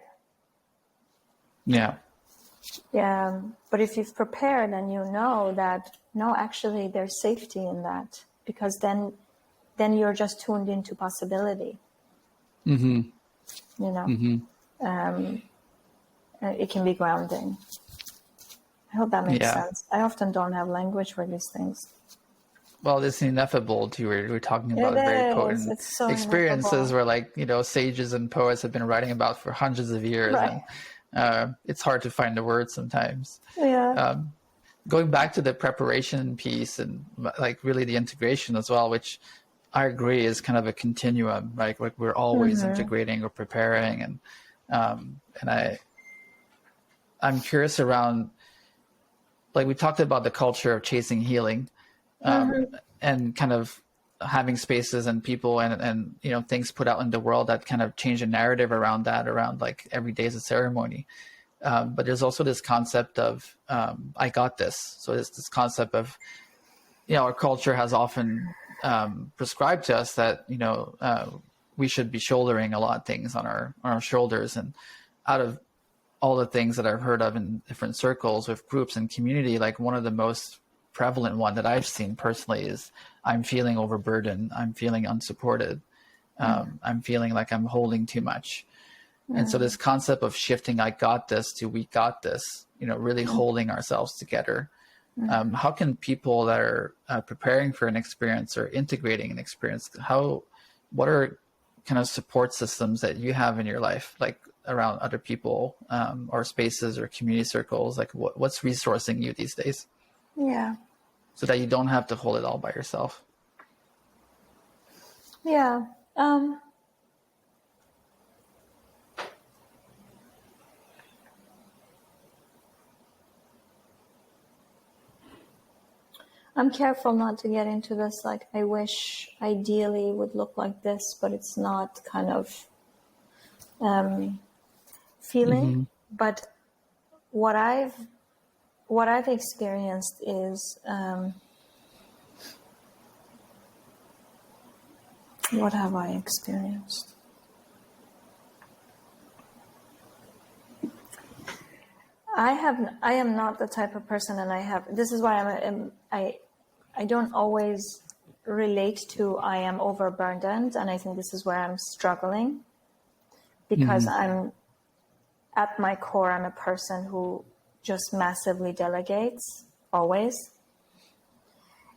Yeah. Yeah. But if you've prepared, and that, no, actually there's safety in that, because then you're just tuned into possibility. Mm-hmm. It can be grounding. I hope that makes sense. I often don't have language for these things. Well, it's ineffable too. We're talking about very potent experiences ineffable. Where sages and poets have been writing about for hundreds of years. Right. And it's hard to find the words sometimes. Yeah. Going back to the preparation piece and like really the integration as well, which I agree is kind of a continuum, right? Like we're always integrating or preparing, and I'm curious around, like we talked about the culture of chasing healing, and kind of having spaces and people and things put out in the world that kind of change the narrative around that, around like every day is a ceremony. But there's also this concept of I got this. So there's this concept of, our culture has often prescribed to us that, we should be shouldering a lot of things on our shoulders. And out of all the things that I've heard of in different circles with groups and community, like one of the most prevalent one that I've seen personally is I'm feeling overburdened. I'm feeling unsupported. I'm feeling like I'm holding too much. And so this concept of shifting, I got this to we got this, really holding ourselves together. How can people that are preparing for an experience or integrating an experience, what are kind of support systems that you have in your life, like around other people or spaces or community circles? Like what's resourcing you these days? Yeah. So that you don't have to hold it all by yourself. Yeah. I'm careful not to get into this, like, I wish ideally would look like this, but it's not kind of feeling. But what I've experienced is, what have I experienced? I am not the type of person, and this is why I don't always relate to I am overburdened, and I think this is where I'm struggling, because I'm at my core, I'm a person who just massively delegates always.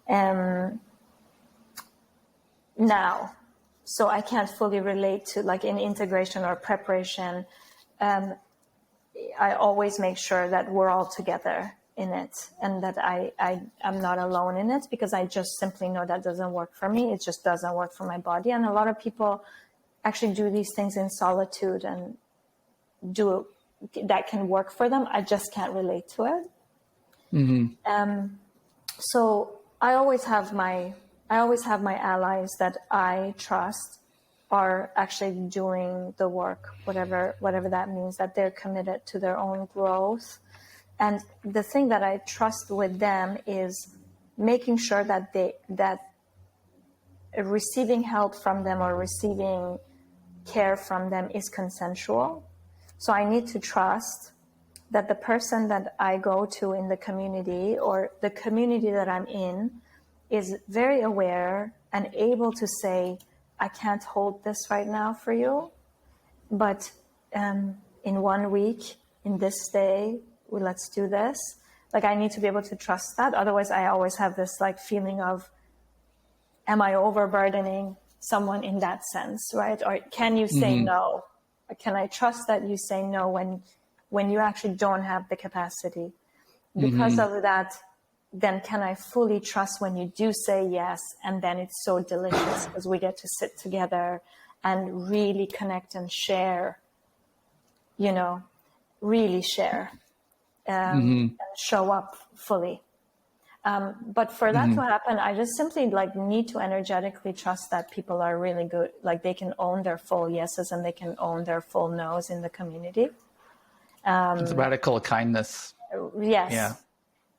Now, so I can't fully relate to, like, in integration or preparation. I always make sure that we're all together in it, and that I'm not alone in it, because I just simply know that doesn't work for me. It just doesn't work for my body. And a lot of people actually do these things in solitude and that can work for them. I just can't relate to it. So I always have my allies that I trust are actually doing the work, whatever that means, that they're committed to their own growth. And the thing that I trust with them is making sure that that receiving help from them or receiving care from them is consensual. So I need to trust that the person that I go to in the community, or the community that I'm in, is very aware and able to say, I can't hold this right now for you, but in 1 week, in this day, let's do this. Like, I need to be able to trust that. Otherwise, I always have this, like, feeling of, am I overburdening someone in that sense, right? Or can you say no? Or can I trust that you say no when you actually don't have the capacity? Because of that, then can I fully trust when you do say yes? And then it's so delicious because we get to sit together and really connect and share, really share and show up fully. But for that to happen, I just simply need to energetically trust that people are really good. Like, they can own their full yeses and they can own their full no's in the community. It's radical kindness. Yes. Yeah.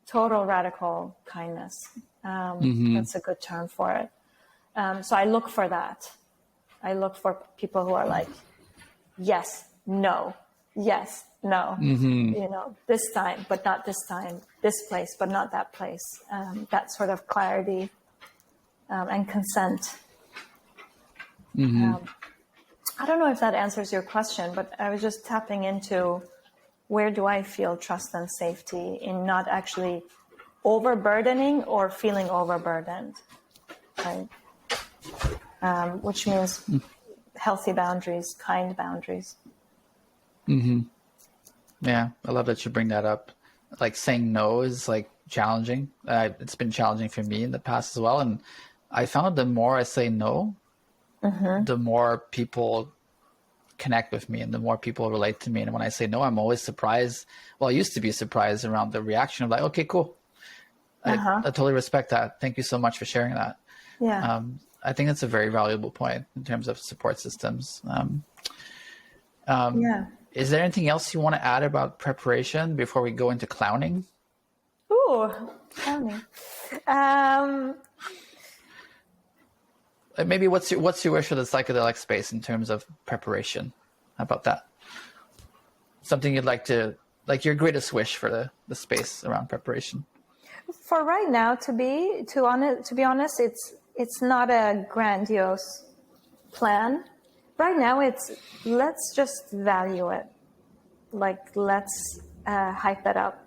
Total radical kindness. That's a good term for it. So I look for that. I look for people who are like, yes, no, yes, no, this time, but not this time, this place, but not that place. That sort of clarity and consent. I don't know if that answers your question, but I was just tapping into, where do I feel trust and safety in not actually overburdening or feeling overburdened, right? Which means healthy boundaries, kind boundaries. Yeah, I love that you bring that up. Like, saying no is challenging. It's been challenging for me in the past as well. And I found the more I say no, the more people connect with me and the more people relate to me. And when I say no, I'm always surprised. Well, I used to be surprised around the reaction of like, okay, cool. I totally respect that. Thank you so much for sharing that. Yeah. I think that's a very valuable point in terms of support systems. Is there anything else you want to add about preparation before we go into clowning? Ooh, clowning. maybe what's your wish for the psychedelic space in terms of preparation? How about that? Something you'd like to, like your greatest wish for the space around preparation? For right now, to be honest, it's not a grandiose plan. Right now, it's let's just value it. Like, let's hype it up.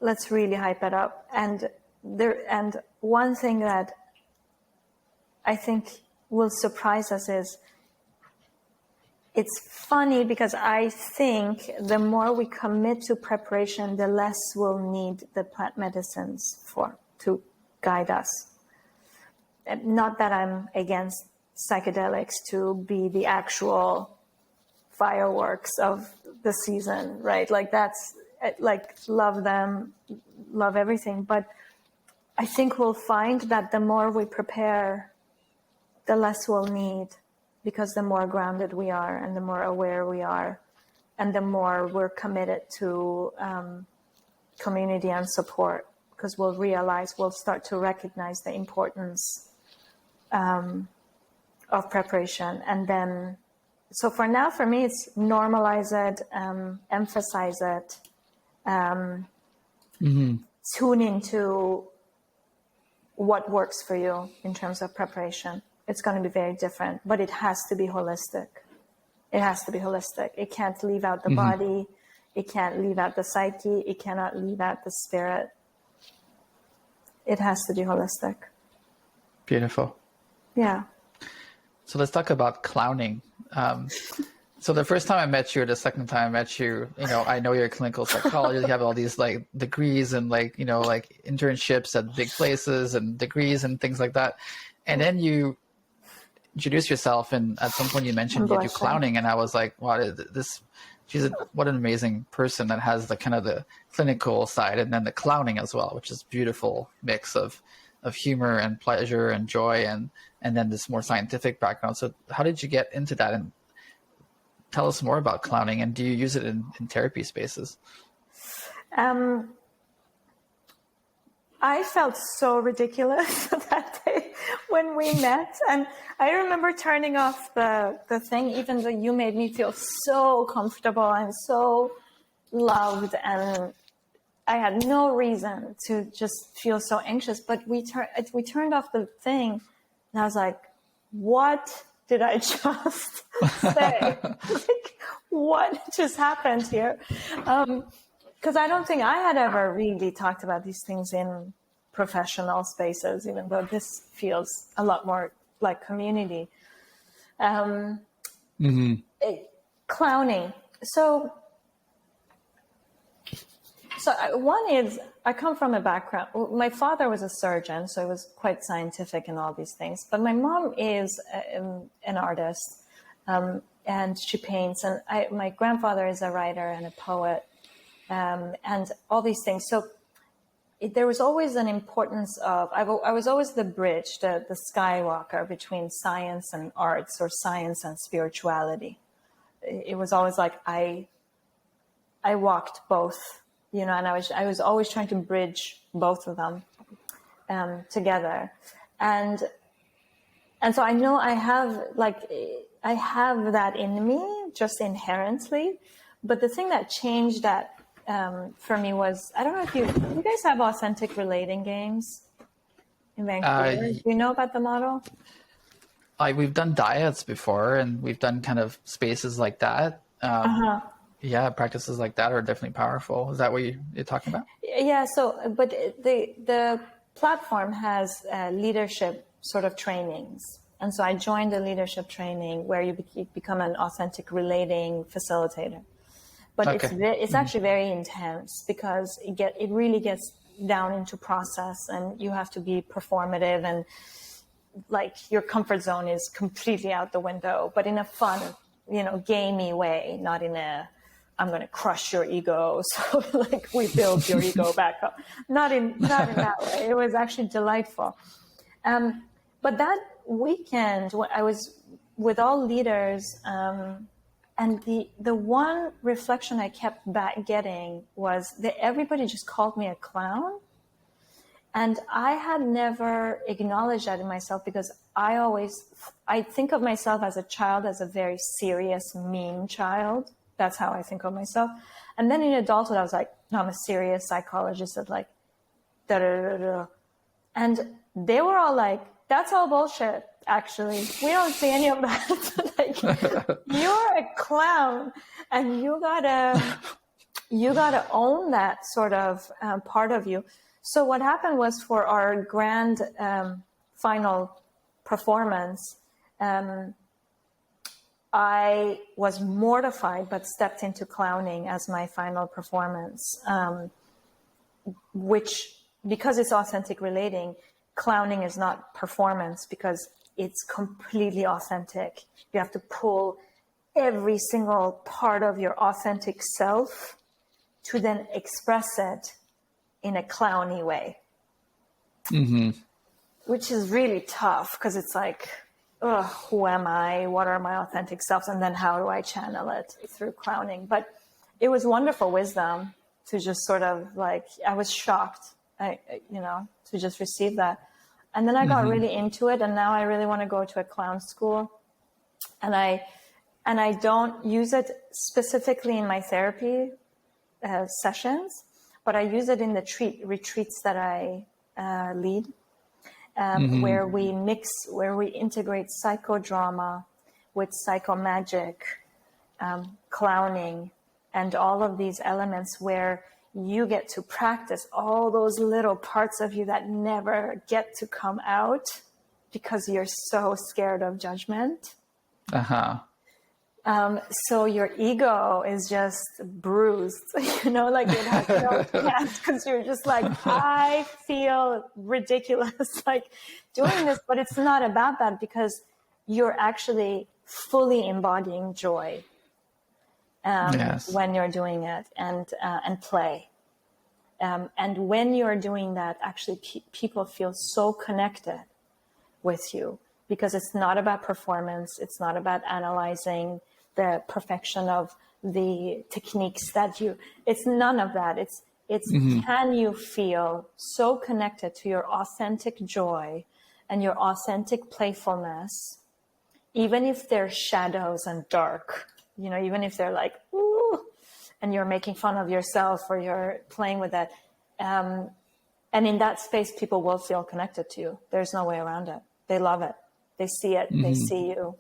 Let's really hype it up. And one thing that I think will surprise us is, it's funny because I think the more we commit to preparation, the less we'll need the plant medicines to guide us. Not that I'm against psychedelics to be the actual fireworks of the season, right? Like that's like, love them, love everything. But I think we'll find that the more we prepare, the less we'll need, because the more grounded we are and the more aware we are and the more we're committed to community and support, because we'll start to recognize the importance of preparation. And then, so for now, for me, it's normalize it, emphasize it, tune into what works for you in terms of preparation. It's going to be very different, but it has to be holistic. It has to be holistic. It can't leave out the body. It can't leave out the psyche. It cannot leave out the spirit. It has to be holistic. Beautiful. Yeah. So let's talk about clowning. So the first time I met you, or the second time I met you, I know you're a clinical psychologist. You have all these like degrees and like internships at big places and degrees and things like that. And then you introduced yourself, and at some point you mentioned you do clowning, and I was like, wow, what an amazing person that has the kind of the clinical side and then the clowning as well, which is beautiful mix of humor and pleasure and joy and then this more scientific background. So how did you get into that? And tell us more about clowning, and do you use it in therapy spaces? I felt so ridiculous that day when we met. And I remember turning off the thing, even though you made me feel so comfortable and so loved. And I had no reason to just feel so anxious. But we turned off the thing, and I was like, what did I just say? Like, what just happened here? Because I don't think I had ever really talked about these things in professional spaces, even though this feels a lot more like community. Clowning. So one is, I come from a background, my father was a surgeon, so he was quite scientific in all these things. But my mom is an artist, and she paints. And my grandfather is a writer and a poet. And all these things. So there was always an importance of, I was always the bridge, the skywalker between science and arts, or science and spirituality. It was always like I walked both, and I was always trying to bridge both of them together. And so I know I have that in me just inherently. But the thing that changed that for me was, I don't know if you guys have authentic relating games in Vancouver. Do you know about the model? We've done diets before, and we've done kind of spaces like that. Yeah, practices like that are definitely powerful. Is that what you're talking about? Yeah. So, but the platform has leadership sort of trainings. And so I joined a leadership training where you become an authentic relating facilitator. But it's actually very intense, because it really gets down into process, and you have to be performative, and like your comfort zone is completely out the window, but in a fun, gamey way, not in a, I'm going to crush your ego. So like we build your ego back up. Not in that way. It was actually delightful. But that weekend, I was with all leaders, and the one reflection I kept getting was that everybody just called me a clown. And I had never acknowledged that in myself, because I think of myself as a child as a very serious, mean child. That's how I think of myself. And then in adulthood, I was like, no, I'm a serious psychologist that like, da da da da. And they were all like, that's all bullshit, actually. We don't see any of that. Like, you're a clown, and you gotta own that sort of part of you. So what happened was, for our grand final performance, I was mortified, but stepped into clowning as my final performance, which, because it's authentic relating, clowning is not performance, because it's completely authentic. You have to pull every single part of your authentic self to then express it in a clowny way, which is really tough, because it's like, who am I? What are my authentic selves? And then how do I channel it through clowning? But it was wonderful wisdom to just sort of like, I was shocked, to just receive that. And then I got really into it, and now I really want to go to a clown school. And I don't use it specifically in my therapy sessions, but I use it in the retreats that I lead, where we integrate psychodrama with psychomagic, clowning, and all of these elements, where you get to practice all those little parts of you that never get to come out because you're so scared of judgment. So your ego is just bruised, like it has no chance, because you're just like, I feel ridiculous, like doing this, but it's not about that, because you're actually fully embodying joy when you're doing it, and play. And when you're doing that, actually people feel so connected with you, because it's not about performance. It's not about analyzing the perfection of the techniques it's none of that. It's can you feel so connected to your authentic joy and your authentic playfulness, even if they're shadows and dark, even if they're like, ooh, and you're making fun of yourself, or you're playing with that. And in that space, people will feel connected to you. There's no way around it. They love it. They see it. They see you.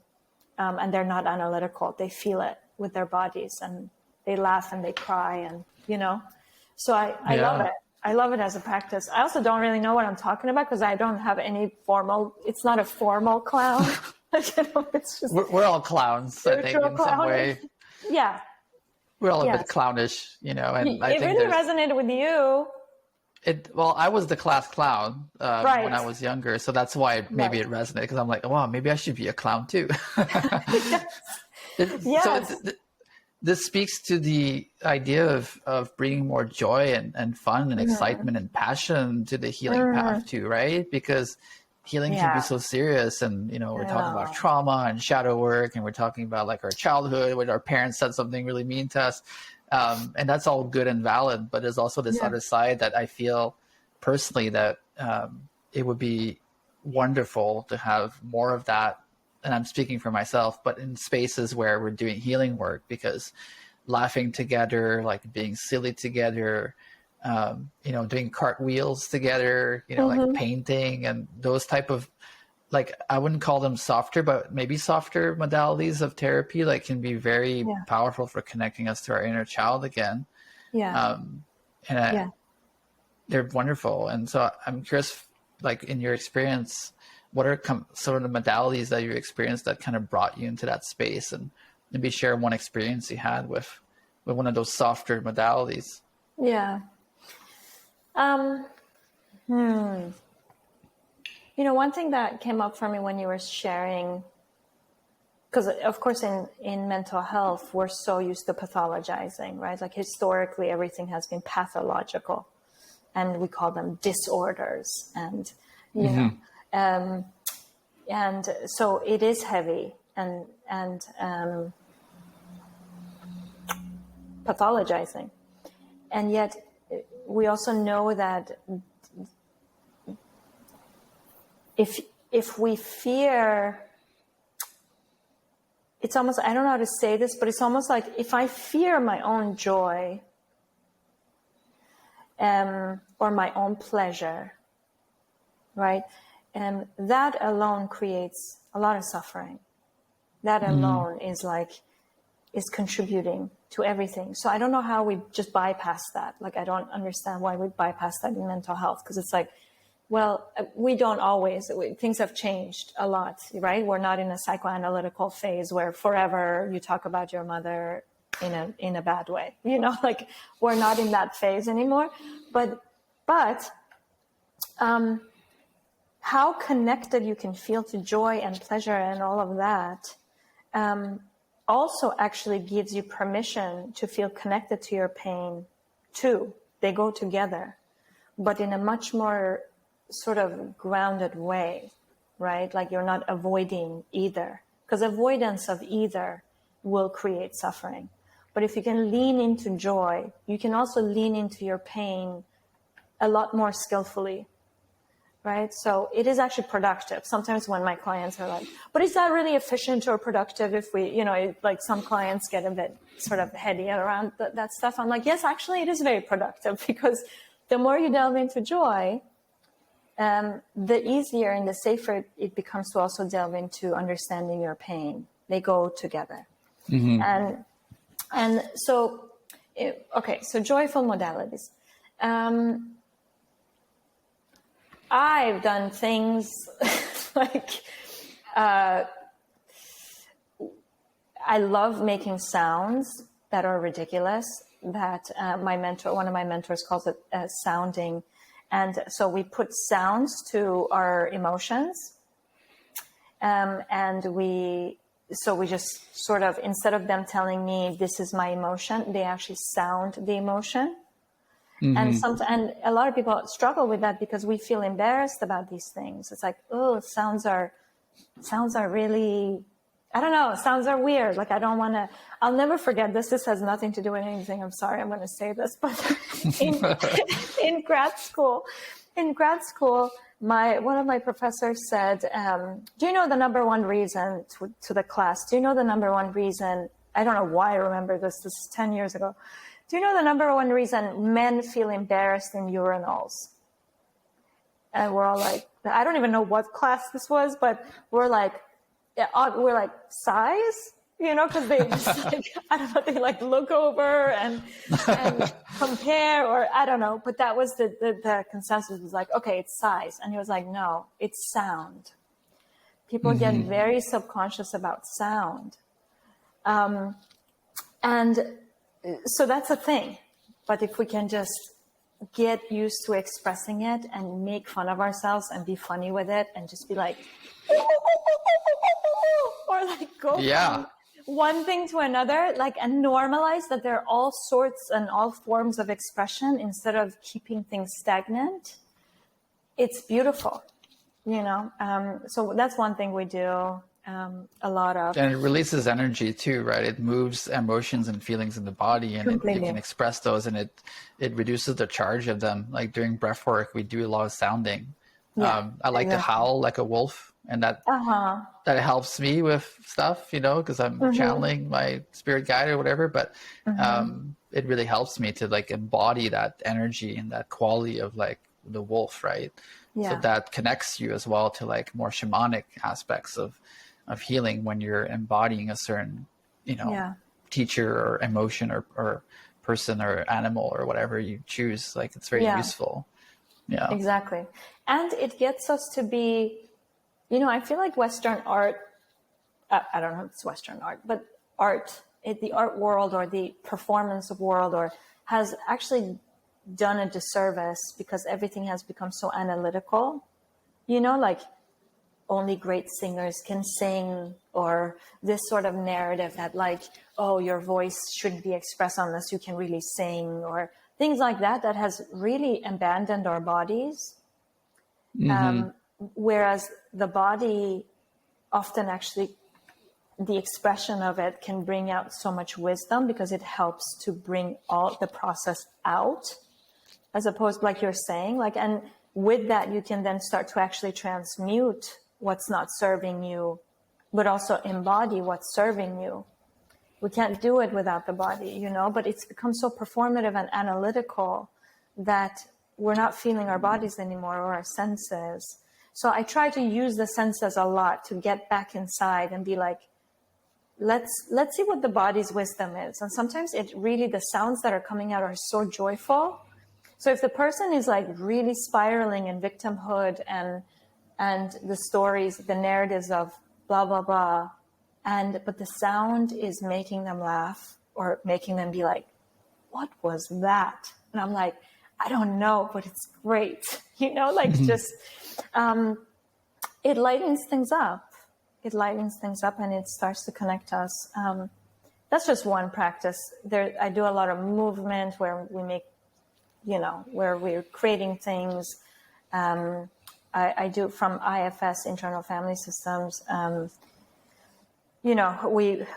And they're not analytical. They feel it with their bodies, and they laugh and they cry, and, so I love it. I love it as a practice. I also don't really know what I'm talking about, because I don't have any it's not a formal clown. It's just, we're all clowns, I think, in some way. Yeah. We're all a bit clownish, and I think it really resonated with you. Well, I was the class clown when I was younger, so that's why maybe it resonated, because I'm like, wow, maybe I should be a clown too. Yes. So this speaks to the idea of bringing more joy and fun and excitement and passion to the healing path too, right? Because healing can be so serious, and we're talking about trauma and shadow work, and we're talking about like our childhood when our parents said something really mean to us. And that's all good and valid, but there's also this other side that I feel personally that it would be wonderful to have more of that. And I'm speaking for myself, but in spaces where we're doing healing work, because laughing together, like being silly together, doing cartwheels together, like painting and those type of, like, I wouldn't call them softer, but maybe softer modalities of therapy, like, can be very powerful for connecting us to our inner child again. They're wonderful. And so I'm curious, like, in your experience, what are sort of the modalities that you experienced that kind of brought you into that space, and maybe share one experience you had with one of those softer modalities. One thing that came up for me when you were sharing, because of course in mental health, we're so used to pathologizing, right? Like historically, everything has been pathological, and we call them disorders, and, and so it is heavy and pathologizing. And yet we also know that if we fear, it's almost, I don't know how to say this, but it's almost like if I fear my own joy, or my own pleasure, right? And that alone creates a lot of suffering. That alone is contributing to everything. So I don't know how we just bypass that. Like, I don't understand why we bypass that in mental health. Because it's like, well, we don't always, things have changed a lot, right? We're not in a psychoanalytical phase where forever you talk about your mother in a bad way, you know, like we're not in that phase anymore. But how connected you can feel to joy and pleasure and all of that also actually gives you permission to feel connected to your pain too. They go together, but in a much more sort of grounded way, right? Like you're not avoiding either, because avoidance of either will create suffering. But if you can lean into joy, you can also lean into your pain a lot more skillfully, right? So it is actually productive. Sometimes when my clients are like, but is that really efficient or productive if we, you know, like some clients get a bit sort of heady around that stuff. I'm like, yes, actually it is very productive, because the more you delve into joy, the easier and the safer it becomes to also delve into understanding your pain. They go together. Mm-hmm. And so, okay, so joyful modalities. I've done things like, I love making sounds that are ridiculous, that one of my mentors calls it sounding. And so we put sounds to our emotions, and we just sort of, instead of them telling me this is my emotion, they actually sound the emotion. Mm-hmm. And a lot of people struggle with that because we feel embarrassed about these things. It's like, oh, sounds are really, I don't know, sounds are weird. Like, I don't want to, I'll never forget this. This has nothing to do with anything. I'm sorry, I'm going to say this, but in grad school, one of my professors said, do you know the number one reason to the class? Do you know the number one reason? I don't know why I remember this. This is 10 years ago. Do you know the number one reason men feel embarrassed in urinals? And we're all like, I don't even know what class this was, but we're like size, you know, because they just like, I don't know, they like look over and compare, or I don't know. But that was the consensus was like, okay, it's size. And he was like, no, it's sound. People get very subconscious about sound. And so that's a thing. But if we can just get used to expressing it and make fun of ourselves and be funny with it and just be like, or like go from one thing to another, like, and normalize that there are all sorts and all forms of expression instead of keeping things stagnant. It's beautiful, you know? So that's one thing we do. A lot of, and it releases energy too, right? It moves emotions and feelings in the body, and you can express those, and it reduces the charge of them. Like during breath work, we do a lot of sounding. I like to howl like a wolf, and that helps me with stuff, you know, because I'm channeling my spirit guide or whatever. But it really helps me to like embody that energy and that quality of like the wolf, right? Yeah. So that connects you as well to like more shamanic aspects of healing when you're embodying a certain, you know, teacher or emotion or person or animal or whatever you choose. Like, it's very useful. Yeah, exactly. And it gets us to be, you know, I feel like Western art, I don't know if it's Western art, but the art world or the performance world has actually done a disservice because everything has become so analytical, you know, like, only great singers can sing, or this sort of narrative that like, oh, your voice shouldn't be expressed unless you can really sing, or things like that has really abandoned our bodies. Whereas the body often actually, the expression of it can bring out so much wisdom because it helps to bring all the process out, as opposed, like you're saying, like, and with that, you can then start to actually transmute what's not serving you, but also embody what's serving you. We can't do it without the body, you know, but it's become so performative and analytical that we're not feeling our bodies anymore, or our senses. So I try to use the senses a lot to get back inside and be like, let's see what the body's wisdom is. And sometimes the sounds that are coming out are so joyful. So if the person is like really spiraling in victimhood and the stories, the narratives of blah, blah, blah, but the sound is making them laugh or making them be like, what was that? And I'm like, I don't know, but it's great. You know, like just, it lightens things up. It lightens things up and it starts to connect us. That's just one practice. I do a lot of movement where we make, you know, where we're creating things. I do from IFS, Internal Family Systems. You know,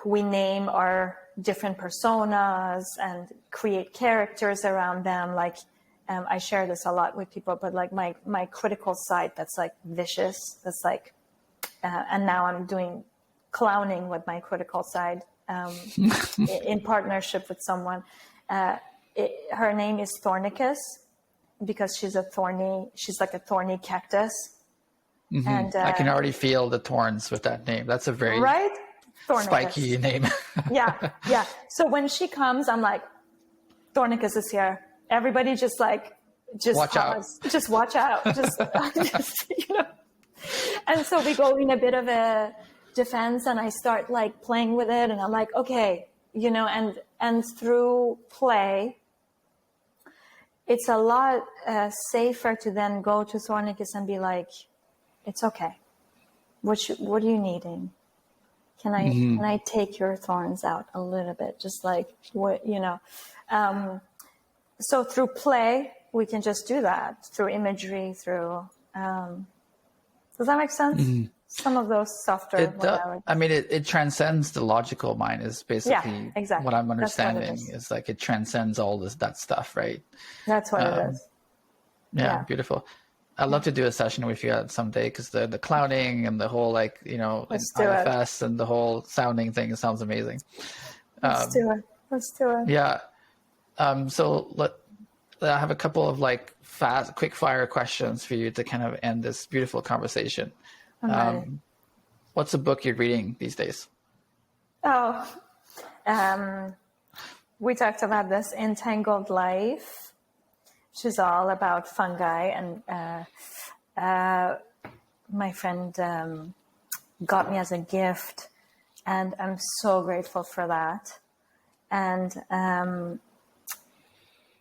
we name our different personas and create characters around them. Like, I share this a lot with people, but like my critical side, that's like vicious. That's like, and now I'm doing clowning with my critical side in partnership with someone. Her name is Thornicus because she's like a thorny cactus. Mm-hmm. And I can already feel the thorns with that name. That's a very Thornicus. Spiky name. Yeah. So when she comes, I'm like, Thornicus is here. Everybody just watch pause. Just watch out. Just, you know. And so we go in a bit of a defense and I start like playing with it and I'm like, okay, you know, and through play, it's a lot safer to then go to Thornicus and be like, it's okay. What are you needing? Can I take your thorns out a little bit? Just like what, you know. So through play, we can just do that through imagery, through. Does that make sense? Mm-hmm. Some of those softer modalities. I mean, it transcends the logical mind is basically exactly. what I'm understanding is like it transcends all that stuff, right? That's what it is. Yeah, beautiful. I'd love to do a session with you someday because the clowning and the whole like, you know, IFS and the whole sounding thing sounds amazing. Let's do it. Yeah. So I have a couple of like fast, quick fire questions for you to kind of end this beautiful conversation. What's a book you're reading these days? We talked about this, Entangled Life, which is all about fungi. And my friend got me as a gift, and I'm so grateful for that. And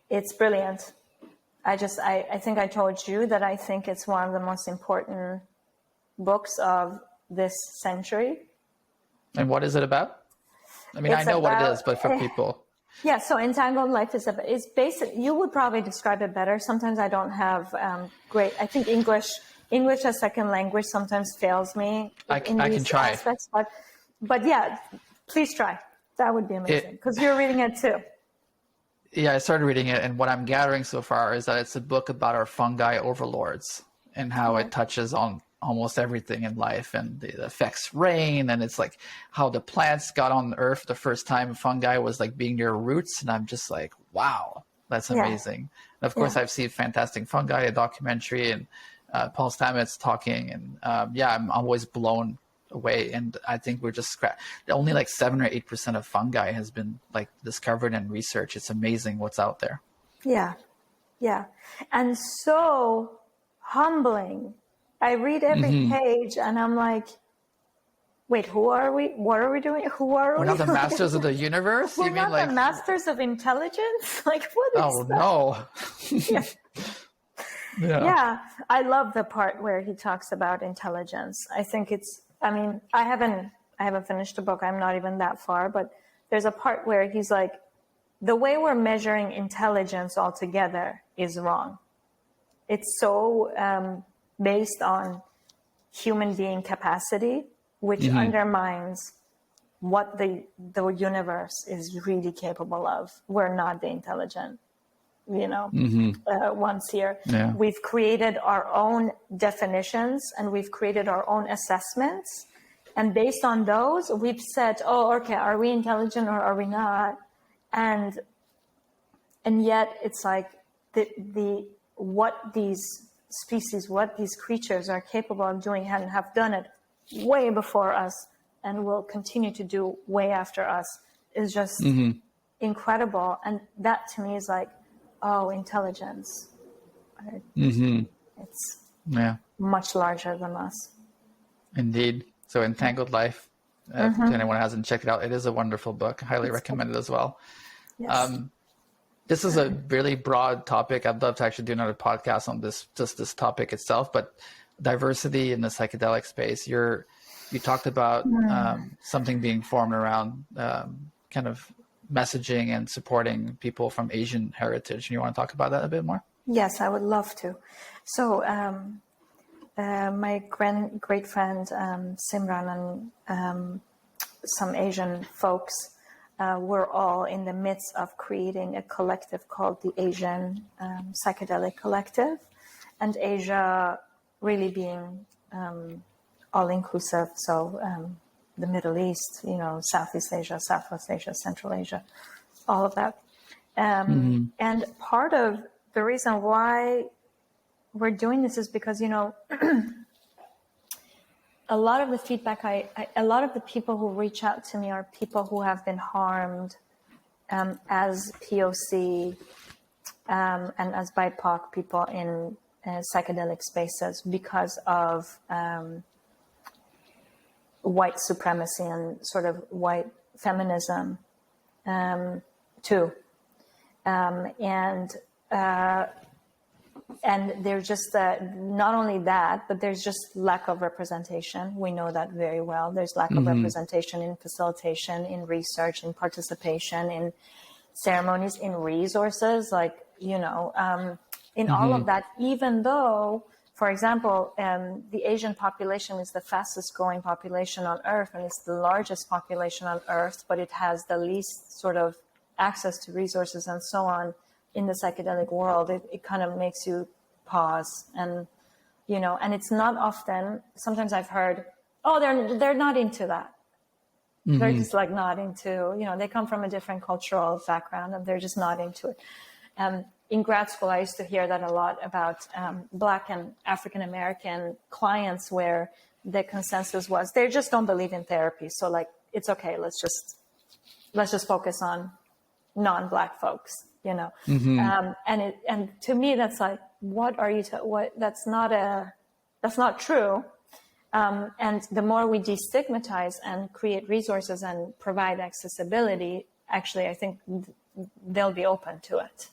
it's brilliant. I think I told you that I think it's one of the most important books of this century. And what is it about? I mean, I know what it is, but for people. Yeah, so Entangled Life is basic. You would probably describe it better. Sometimes I don't have I think English as second language sometimes fails me. I can try. Aspects, but yeah, please try. That would be amazing because you're reading it too. Yeah, I started reading it, and what I'm gathering so far is that it's a book about our fungi overlords and how it touches on almost everything in life, and it affects rain, and it's like how the plants got on Earth the first time fungi was like being their roots, and I'm just like, wow, that's amazing. And of course, I've seen Fantastic Fungi, a documentary, and Paul Stamets talking, and I'm always blown away. And I think we're just only like 7 or 8% of fungi has been like discovered and researched. It's amazing what's out there. Yeah, and so humbling. I read every page and I'm like, wait, who are we? What are we doing? Who are we? We're not the masters of the universe? We're not the masters of intelligence? Like, what is that? No. Yeah, I love the part where he talks about intelligence. I think I haven't finished the book. I'm not even that far, but there's a part where he's like, the way we're measuring intelligence altogether is wrong. It's so based on human being capacity, which undermines what the universe is really capable of. We're not the intelligent. once here. Yeah. We've created our own definitions and we've created our own assessments. And based on those, we've said, oh, okay, are we intelligent or are we not? And yet it's like what these species, what these creatures are capable of doing and have done it way before us and will continue to do way after us is just incredible. And that to me is like, oh, intelligence. It's much larger than us. Indeed. So Entangled Life, if anyone hasn't checked it out, it is a wonderful book. Highly recommend it as well. Yes. This is a really broad topic. I'd love to actually do another podcast on this topic itself, but diversity in the psychedelic space. You talked about something being formed around kind of messaging and supporting people from Asian heritage. You want to talk about that a bit more? Yes, I would love to. So my great friend Simran and some Asian folks were all in the midst of creating a collective called the Asian Psychedelic Collective, and Asia really being all-inclusive. So the Middle East, Southeast Asia, Southwest Asia, Central Asia, all of that. And part of the reason why we're doing this is because, a lot of the feedback, a lot of the people who reach out to me are people who have been harmed as POC and as BIPOC people in psychedelic spaces because of white supremacy and sort of white feminism too. And there's just not only that, but there's just lack of representation. We know that very well. There's lack of representation in facilitation, in research, in participation, in ceremonies, in resources, in all of that, even though, for example, the Asian population is the fastest growing population on Earth, and it's the largest population on Earth, but it has the least sort of access to resources and so on. In the psychedelic world, it kind of makes you pause, and and it's not often. Sometimes I've heard, oh, they're not into that. They're just like not into, they come from a different cultural background and they're just not into it. In grad school, I used to hear that a lot about Black and African American clients, where the consensus was they just don't believe in therapy. So it's okay. Let's just focus on non-Black folks. And to me, that's like, what are you? That's not true. And the more we destigmatize and create resources and provide accessibility, actually, I think they'll be open to it.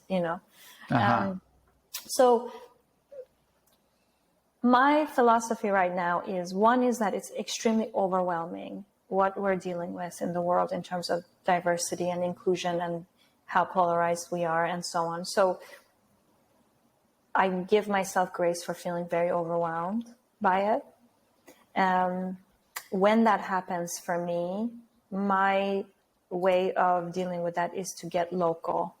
So my philosophy right now is that it's extremely overwhelming what we're dealing with in the world in terms of diversity and inclusion and how polarized we are and so on. So I give myself grace for feeling very overwhelmed by it. When that happens for me, my way of dealing with that is to get local.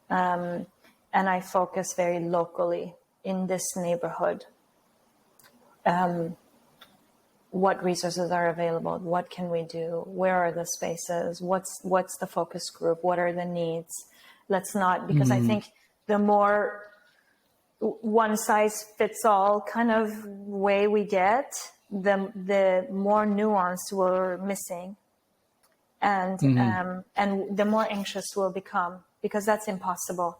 And I focus very locally in this neighborhood. What resources are available? What can we do? Where are the spaces? What's the focus group? What are the needs? Let's not, because I think the more one size fits all kind of way we get, the more nuance we're missing, and the more anxious we'll become, because that's impossible.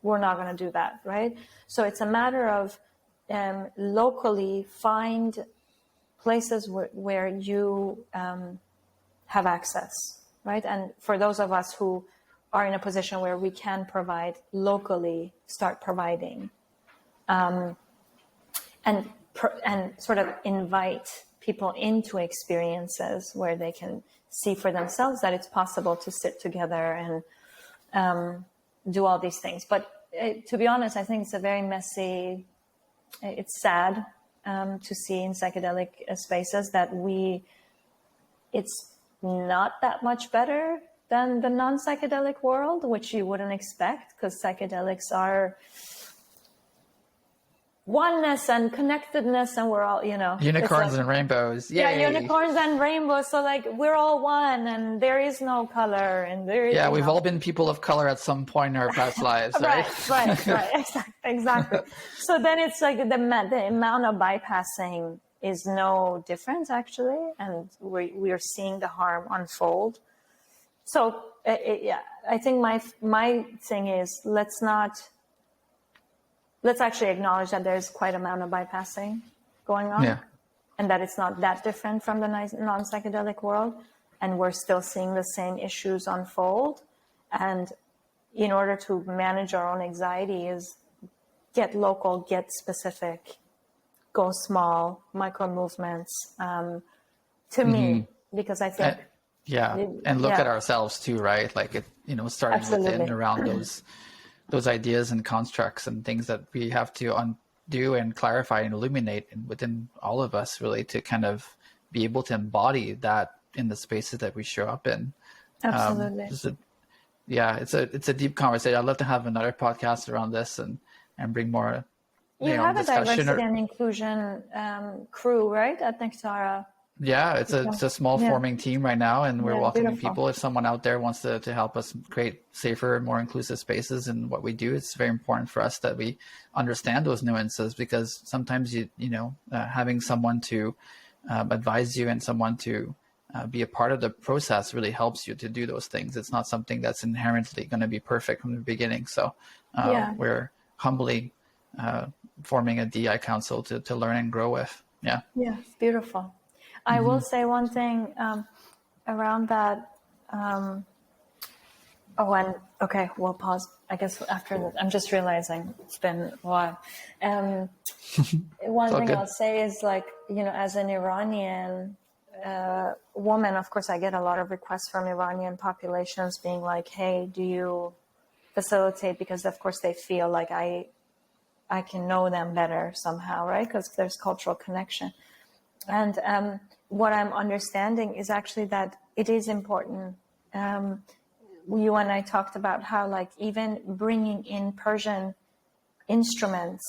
We're not going to do that, right? So it's a matter of locally find places where you have access, right? And for those of us who are in a position where we can provide locally, start providing, and sort of invite people into experiences where they can see for themselves that it's possible to sit together and do all these things. But to be honest, I think it's a very messy, it's sad to see in psychedelic spaces that it's not that much better than the non-psychedelic world, which you wouldn't expect, because psychedelics are oneness and connectedness, and we're all, unicorns and rainbows. Yay. Yeah, unicorns and rainbows. So like we're all one, and there is no color, and we've all been people of color at some point in our past lives, right? right, exactly. So then it's like the amount of bypassing is no different actually, and we are seeing the harm unfold. So I think my thing is let's actually acknowledge that there's quite an amount of bypassing going on, and that it's not that different from the non-psychedelic world, and we're still seeing the same issues unfold. And in order to manage our own anxiety is get local, get specific, go small, micro movements, to me, because I think... and look at ourselves too, right? Like it, starting Absolutely. within around those ideas and constructs and things that we have to undo and clarify and illuminate within all of us, really, to kind of be able to embody that in the spaces that we show up in. Absolutely. It's a deep conversation. I'd love to have another podcast around this and bring more. You have a diversity and inclusion crew, right, at Nectara? Yeah, it's a small forming team right now, and we're welcoming people. If someone out there wants to help us create safer, more inclusive spaces in what we do, it's very important for us that we understand those nuances, because sometimes having someone to advise you and someone to be a part of the process really helps you to do those things. It's not something that's inherently going to be perfect from the beginning. So we're humbly forming a DI council to learn and grow with. Yeah, beautiful. I will say one thing around that. We'll pause. I guess after that, I'm just realizing it's been a while. One thing I'll say is, like, as an Iranian woman, of course, I get a lot of requests from Iranian populations being like, hey, do you facilitate? Because, of course, they feel like I can know them better somehow, right? Because there's cultural connection. And what I'm understanding is actually that it is important. You and I talked about how, like, even bringing in Persian instruments,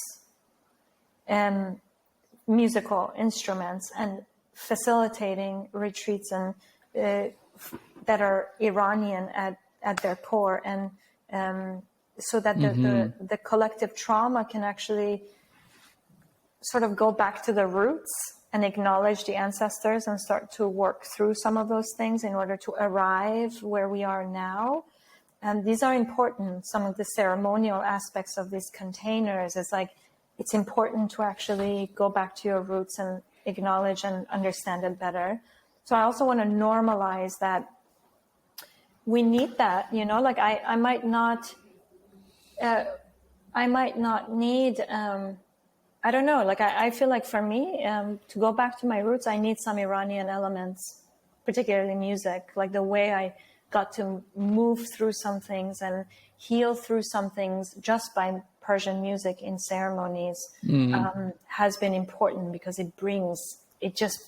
musical instruments, and facilitating retreats and that are Iranian at their core, and so that the collective trauma can actually sort of go back to the roots and acknowledge the ancestors and start to work through some of those things in order to arrive where we are now. And these are important. Some of the ceremonial aspects of these containers is like, it's important to actually go back to your roots and acknowledge and understand it better. So I also want to normalize that we need that, like I might not need, I don't know, like I feel like for me, to go back to my roots, I need some Iranian elements, particularly music, like the way I got to move through some things and heal through some things just by Persian music in ceremonies has been important, because it just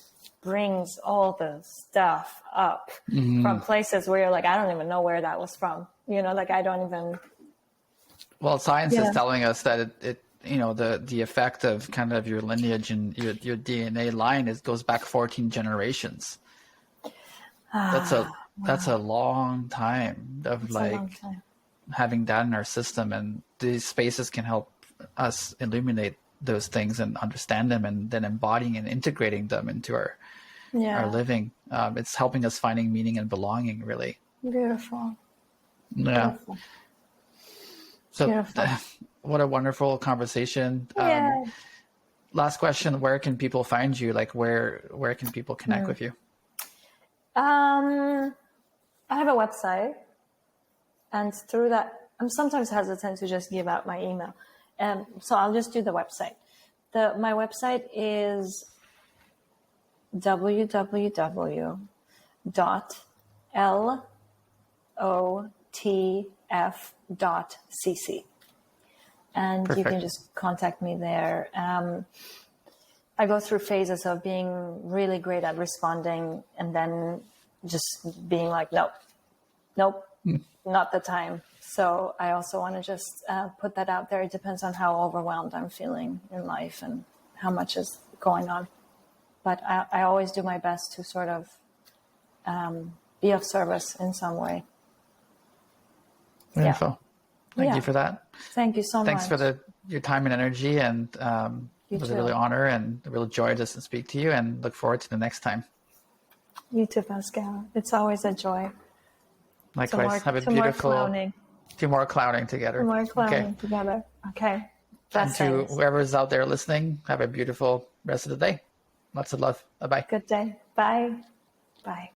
brings all the stuff up from places where you're like, I don't even know where that was from, like I don't even. Well, science is telling us that it the effect of kind of your lineage and your DNA line goes back 14 generations. That's a long time of having that in our system, and these spaces can help us illuminate those things and understand them, and then embodying and integrating them into our living. It's helping us finding meaning and belonging, really. Beautiful. Yeah. Beautiful. So Beautiful. What a wonderful conversation. Last question, where can people find you? Like where can people connect with you? I have a website, and through that, I'm sometimes hesitant to just give out my email. So I'll just do the website. My website is www.lotf.cc. And Perfect. You can just contact me there. I go through phases of being really great at responding and then just being like, no, nope, not the time. So I also want to just put that out there. It depends on how overwhelmed I'm feeling in life and how much is going on. But I always do my best to sort of be of service in some way. Wonderful. Thank you for that. Thank you so much. Thanks for your time and energy, and it was a really honor and a real joy to speak to you, and look forward to the next time. You too, Pascal. It's always a joy. Likewise. Have a beautiful... Two more clowning together. Two more clowning together. Okay. And to whoever's out there listening, have a beautiful rest of the day. Lots of love. Bye-bye. Good day. Bye. Bye.